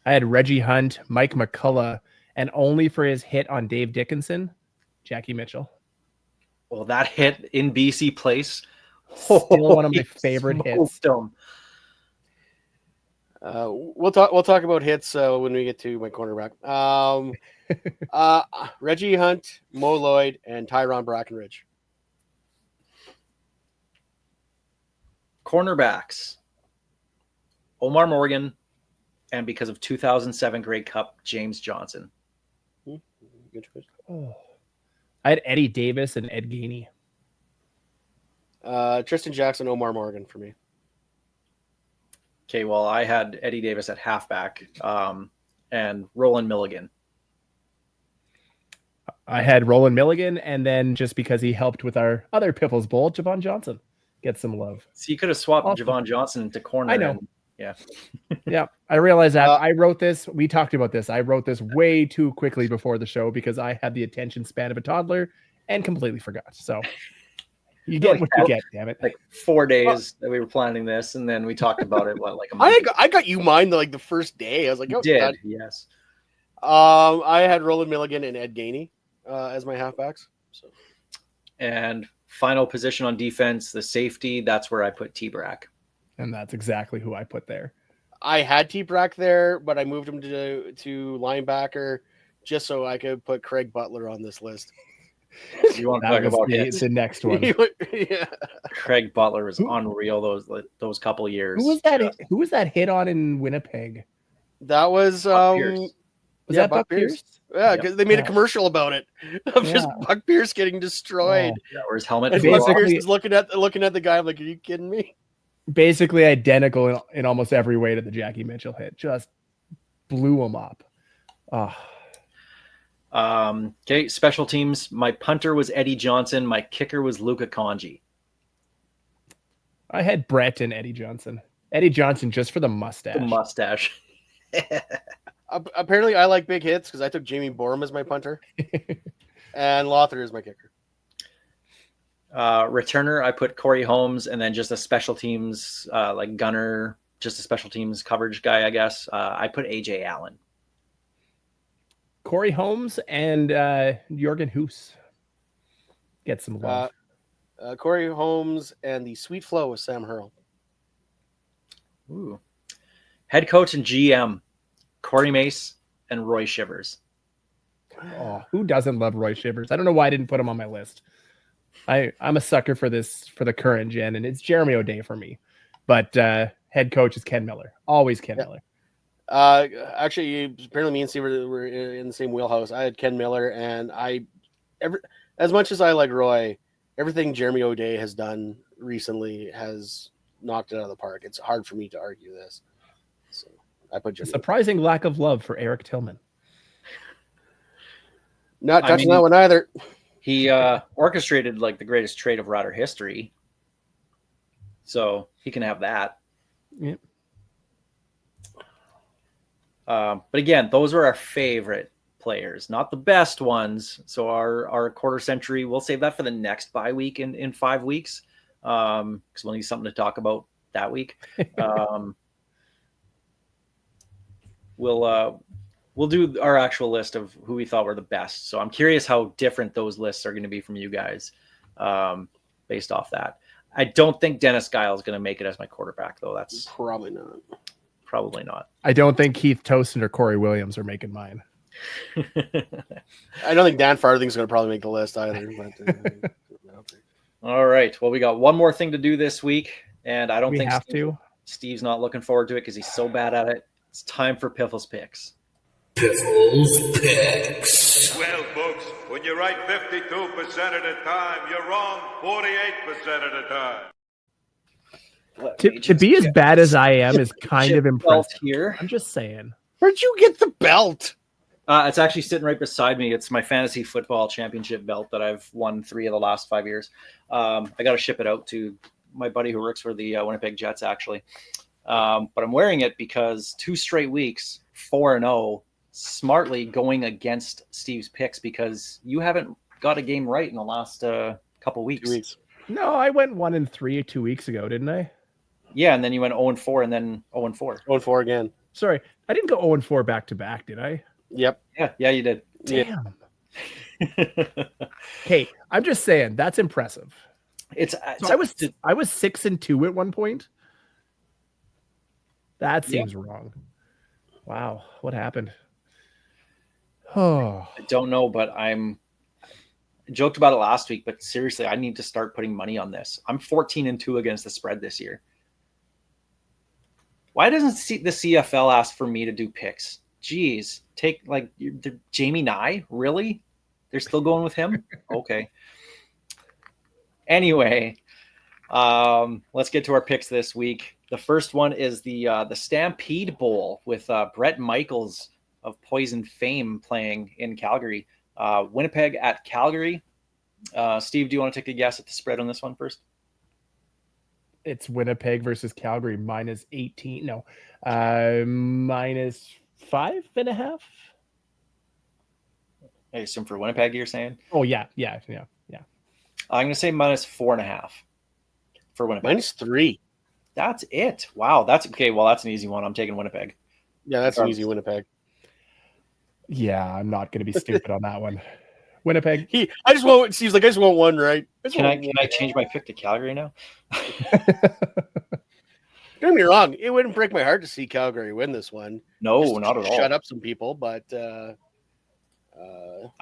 I had Reggie Hunt, Mike McCullough, and only for his hit on Dave Dickinson, Jackie Mitchell. Well, that hit in BC Place. Still one of my favorite hits. We'll talk about hits when we get to my cornerback. Reggie Hunt, Mo Lloyd, and Tyron Brackenridge. Cornerbacks, Omar Morgan, and because of 2007 Grey Cup, James Johnson. Good choice. Oh. I had Eddie Davis and Ed Gainey. Tristan Jackson, Omar Morgan for me. Okay, well, I had Eddie Davis at halfback and Roland Milligan. I had Roland Milligan, and then just because he helped with our other Piffles Bowl, Javon Johnson. Get some love. So you could have swapped Javon Johnson into corner. I know. Yeah. Yeah, I realized that. I wrote this. We talked about this. I wrote this way too quickly before the show because I had the attention span of a toddler and completely forgot. So you get what you get, damn it. Like 4 days that we were planning this, and then we talked about it. What, like a month? I got you mine like the first day. I was like, You oh, did, God. yes. I had Roland Milligan and Ed Gainey as my halfbacks. So, and final position on defense, the safety. That's where I put T-Brack. And that's exactly who I put there. I had T-Brack there, but I moved him to linebacker just so I could put Craig Butler on this list. You want to talk about the next one? Yeah. Craig Butler was unreal those couple years. Who was that? Who was that hit on in Winnipeg? That was Was that Buck Pierce? Yeah, because they made a commercial about it of just Buck Pierce getting destroyed. Yeah, where his helmet And flew Buck off. Pierce is looking at the guy. I'm like, are you kidding me? Basically identical in almost every way to the Jackie Mitchell hit. Just blew him up. Oh. Okay, special teams. My punter was Eddie Johnson. My kicker was Luka Conji. I had Brett and Eddie Johnson. Eddie Johnson just for the mustache. The mustache. Apparently, I like big hits because I took Jamie Borum as my punter, and Lothar is my kicker. Returner, I put Corey Holmes, and then just a special teams like gunner, just a special teams coverage guy, I guess. I put AJ Allen. Corey Holmes and Jorgen Hoos. Get some love. Corey Holmes and the Sweet Flow with Sam Hurl. Ooh. Head coach and GM, Corey Mace and Roy Shivers. Oh, who doesn't love Roy Shivers? I don't know why I didn't put him on my list. I'm a sucker for the current gen, and it's Jeremy O'Day for me. But head coach is Ken Miller. Always Ken Miller. Actually, apparently me and Steve were in the same wheelhouse. I had Ken Miller, and as much as I like Roy, everything Jeremy O'Day has done recently has knocked it out of the park. It's hard for me to argue this. So I put Jeremy. A surprising lack of love for Eric Tillman. Not touching that one either. He orchestrated like the greatest trade of Rider history. So he can have that. Yep. But again, those were our favorite players, not the best ones. So our quarter century, we'll save that for the next bye week in 5 weeks. Because we'll need something to talk about that week. We'll do our actual list of who we thought were the best. So I'm curious how different those lists are going to be from you guys based off that. I don't think Dennis Guile is going to make it as my quarterback, though. That's Probably not. probably not. I don't think Keith Toaston or Corey Williams are making mine. I don't think Dan Farthing's going to probably make the list either. But, All right. Well, we got one more thing to do this week, and I don't We think have to. Steve's not looking forward to it because he's so bad at it. It's time for Piffles picks. Piffles picks. Well, folks, when you're right 52% of the time, you're wrong 48% of the time. To be as bad as I am is kind of impressive. Here. I'm just saying. where'd you get the belt? It's actually sitting right beside me. It's my fantasy football championship belt that I've won 3 of the last 5 years. I got to ship it out to my buddy who works for the Winnipeg Jets, actually. But I'm wearing it because 2 straight weeks, 4-0, smartly going against Steve's picks because you haven't got a game right in the last couple weeks. 2 weeks. No, I went 1-3 2 weeks ago, didn't I? Yeah, and then you went 0-4 and then 0-4. 0-4 again. Sorry, I didn't go 0-4 back to back, did I? Yep. Yeah, you did. Damn. Hey, I'm just saying that's impressive. It's So I was 6-2 at one point. That seems wrong. Wow, what happened? Oh, I don't know, but I joked about it last week, but seriously, I need to start putting money on this. I'm 14-2 against the spread this year. Why doesn't the CFL ask for me to do picks? Jeez, take like Jamie Nye, really? They're still going with him? Okay. Anyway, let's get to our picks this week. The first one is the Stampede Bowl with Brett Michaels of Poison fame playing in Calgary. Winnipeg at Calgary. Steve, do you want to take a guess at the spread on this one first? it's Winnipeg versus Calgary -18. No, -5.5. I assume for Winnipeg, you're saying? Oh yeah. I'm going to say -4.5 for Winnipeg. -3. That's it. Wow. That's okay. Well, that's an easy one. I'm taking Winnipeg. Yeah, that's an easy Winnipeg. Yeah, I'm not going to be stupid on that one. Winnipeg. I just want one, right? Can I change my pick to Calgary now? Don't get me wrong. It wouldn't break my heart to see Calgary win this one. No, Just not at all. Shut up some people, but I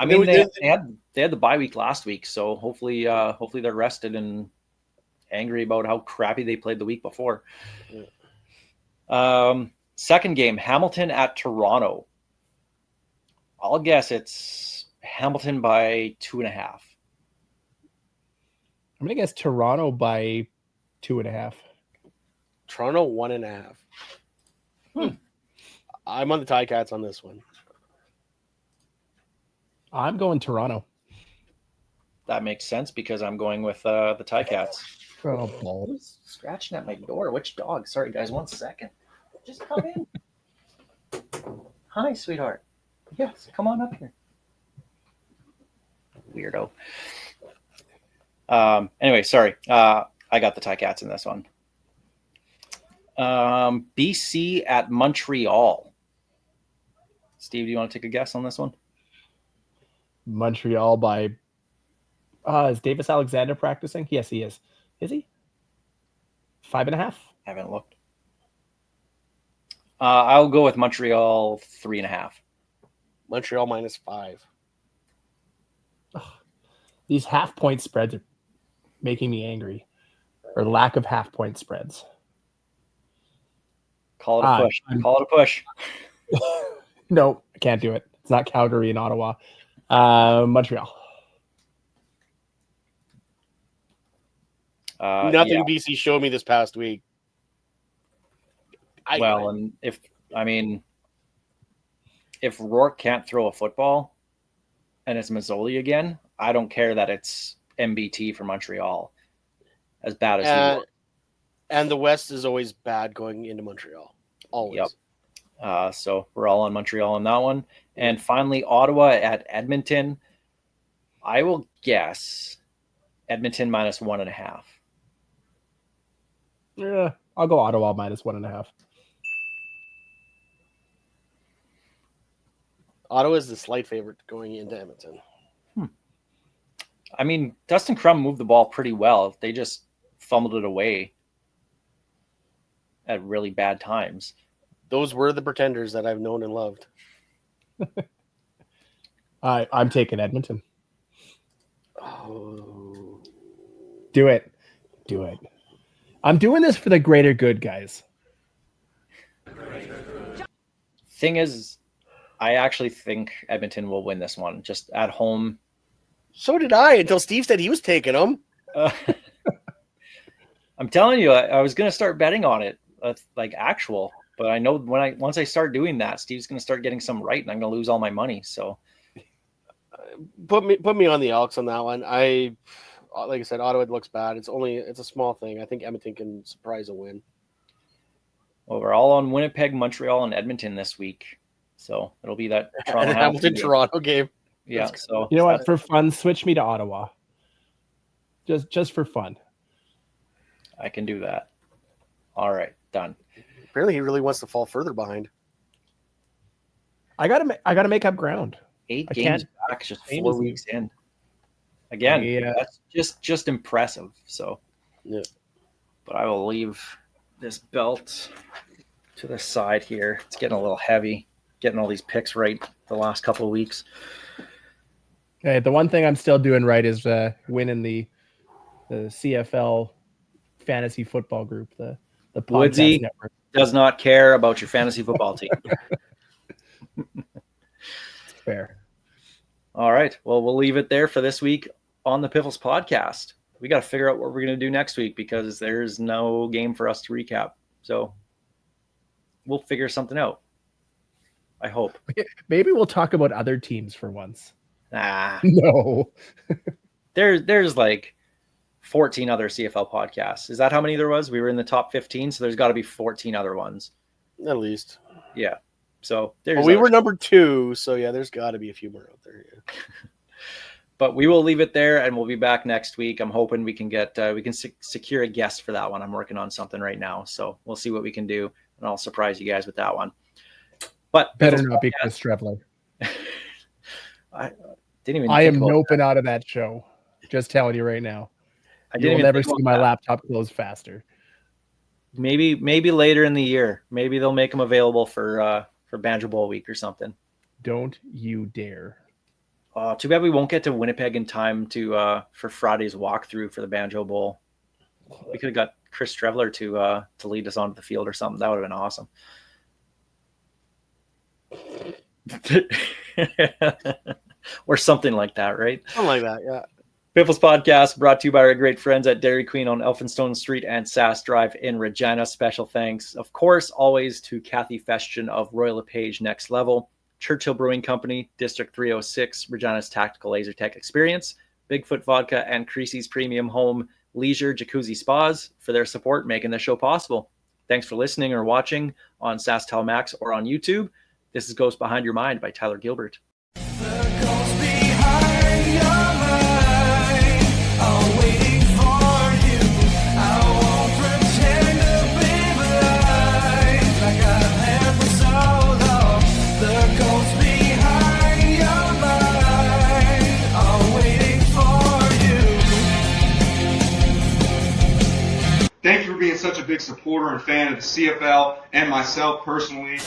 mean, they had the bye week last week, so hopefully they're rested and angry about how crappy they played the week before. Yeah. Second game, Hamilton at Toronto. I'll guess it's Hamilton by 2.5. I'm going to guess Toronto by 2.5. Toronto 1.5. I'm on the Ticats on this one. I'm going Toronto. That makes sense because I'm going with the Ticats. Oh, balls. Who's scratching at my door? Which dog? Sorry, guys. 1 second. Just come in. Hi, sweetheart. Yes, come on up here. Weirdo. Anyway, sorry. I got the Ticats in this one. BC at Montreal. Steve, do you want to take a guess on this one? Montreal by... is Davis Alexander practicing? Yes, he is. Is he? 5.5? Haven't looked. I'll go with Montreal 3.5. Montreal -5. These half-point spreads are making me angry. Or lack of half-point spreads. Call it a push. Call it a push. No, I can't do it. It's not Calgary and Ottawa. Montreal. Nothing BC showed me this past week. And if Rourke can't throw a football and it's Mazzoli again, I don't care that it's MBT for Montreal. As bad as he was. And the West is always bad going into Montreal. Always. Yep. So we're all on Montreal on that one. And finally, Ottawa at Edmonton. I will guess Edmonton -1.5. Yeah, I'll go Ottawa -1.5. Ottawa is the slight favorite going into Edmonton. I mean, Dustin Crum moved the ball pretty well. They just fumbled it away at really bad times. Those were the pretenders that I've known and loved. I'm taking Edmonton. Oh. Do it. I'm doing this for the greater good, guys. Thing is, I actually think Edmonton will win this one, just at home. So did I, until Steve said he was taking them. I'm telling you, I was going to start betting on it, like actual. But I know once I start doing that, Steve's going to start getting some right, and I'm going to lose all my money. So Put me on the Elks on that one. Like I said, Ottawa looks bad. It's a small thing. I think Edmonton can surprise a win. well, we're all on Winnipeg, Montreal, and Edmonton this week. So it'll be that Toronto Hamilton Toronto game. Yeah. So You know what? For fun, switch me to Ottawa. Just for fun. I can do that. All right, done. Apparently, he really wants to fall further behind. I gotta make up ground. 8 I games can't- back, just same 4 as you. weeks in. Again, Yeah. that's just impressive. So, Yeah. But I will leave this belt to the side here. It's getting a little heavy, getting all these picks right the last couple of weeks. Okay, the one thing I'm still doing right is winning the CFL fantasy football group, the podcast Woodsy network. does not care about your fantasy football team. Fair. All right. Well, we'll leave it there for this week on the Piffles podcast. We got to figure out what we're going to do next week because there's no game for us to recap. So we'll figure something out. I hope. Maybe we'll talk about other teams for once. No. There's like 14 other CFL podcasts. Is that how many there was? We were in the top 15, so there's got to be 14 other ones. At least. Yeah. So there's. Well, we were number 2, so yeah, there's got to be a few more out there. Yeah. But we will leave it there, and we'll be back next week. I'm hoping we can get secure a guest for that one. I'm working on something right now, so we'll see what we can do, and I'll surprise you guys with that one. But Better not be Chris Trevler. I didn't even. I am think about noping out of that show. Just telling you right now. I You'll didn't even never think see about my that. laptop close faster. Maybe later in the year. Maybe they'll make them available for Banjo Bowl week or something. Don't you dare. Too bad we won't get to Winnipeg in time to for Friday's walkthrough for the Banjo Bowl. We could have got Chris Trevler to lead us onto the field or something. That would have been awesome. Or something like that, right? Something like that, yeah. Piffles Podcast brought to you by our great friends at Dairy Queen on Elphinstone Street and Sass Drive in Regina. Special thanks, of course, always to Kathy Festian of Royal LePage Next Level, Churchill Brewing Company, District 306, Regina's Tactical Laser Tech Experience, Bigfoot Vodka, and Creasy's Premium Home Leisure Jacuzzi Spas for their support making this show possible. Thanks for listening or watching on SaskTel Max or on YouTube. This is Ghost Behind Your Mind by Tyler Gilbert. Thank you for being such a big supporter and fan of the CFL and myself personally.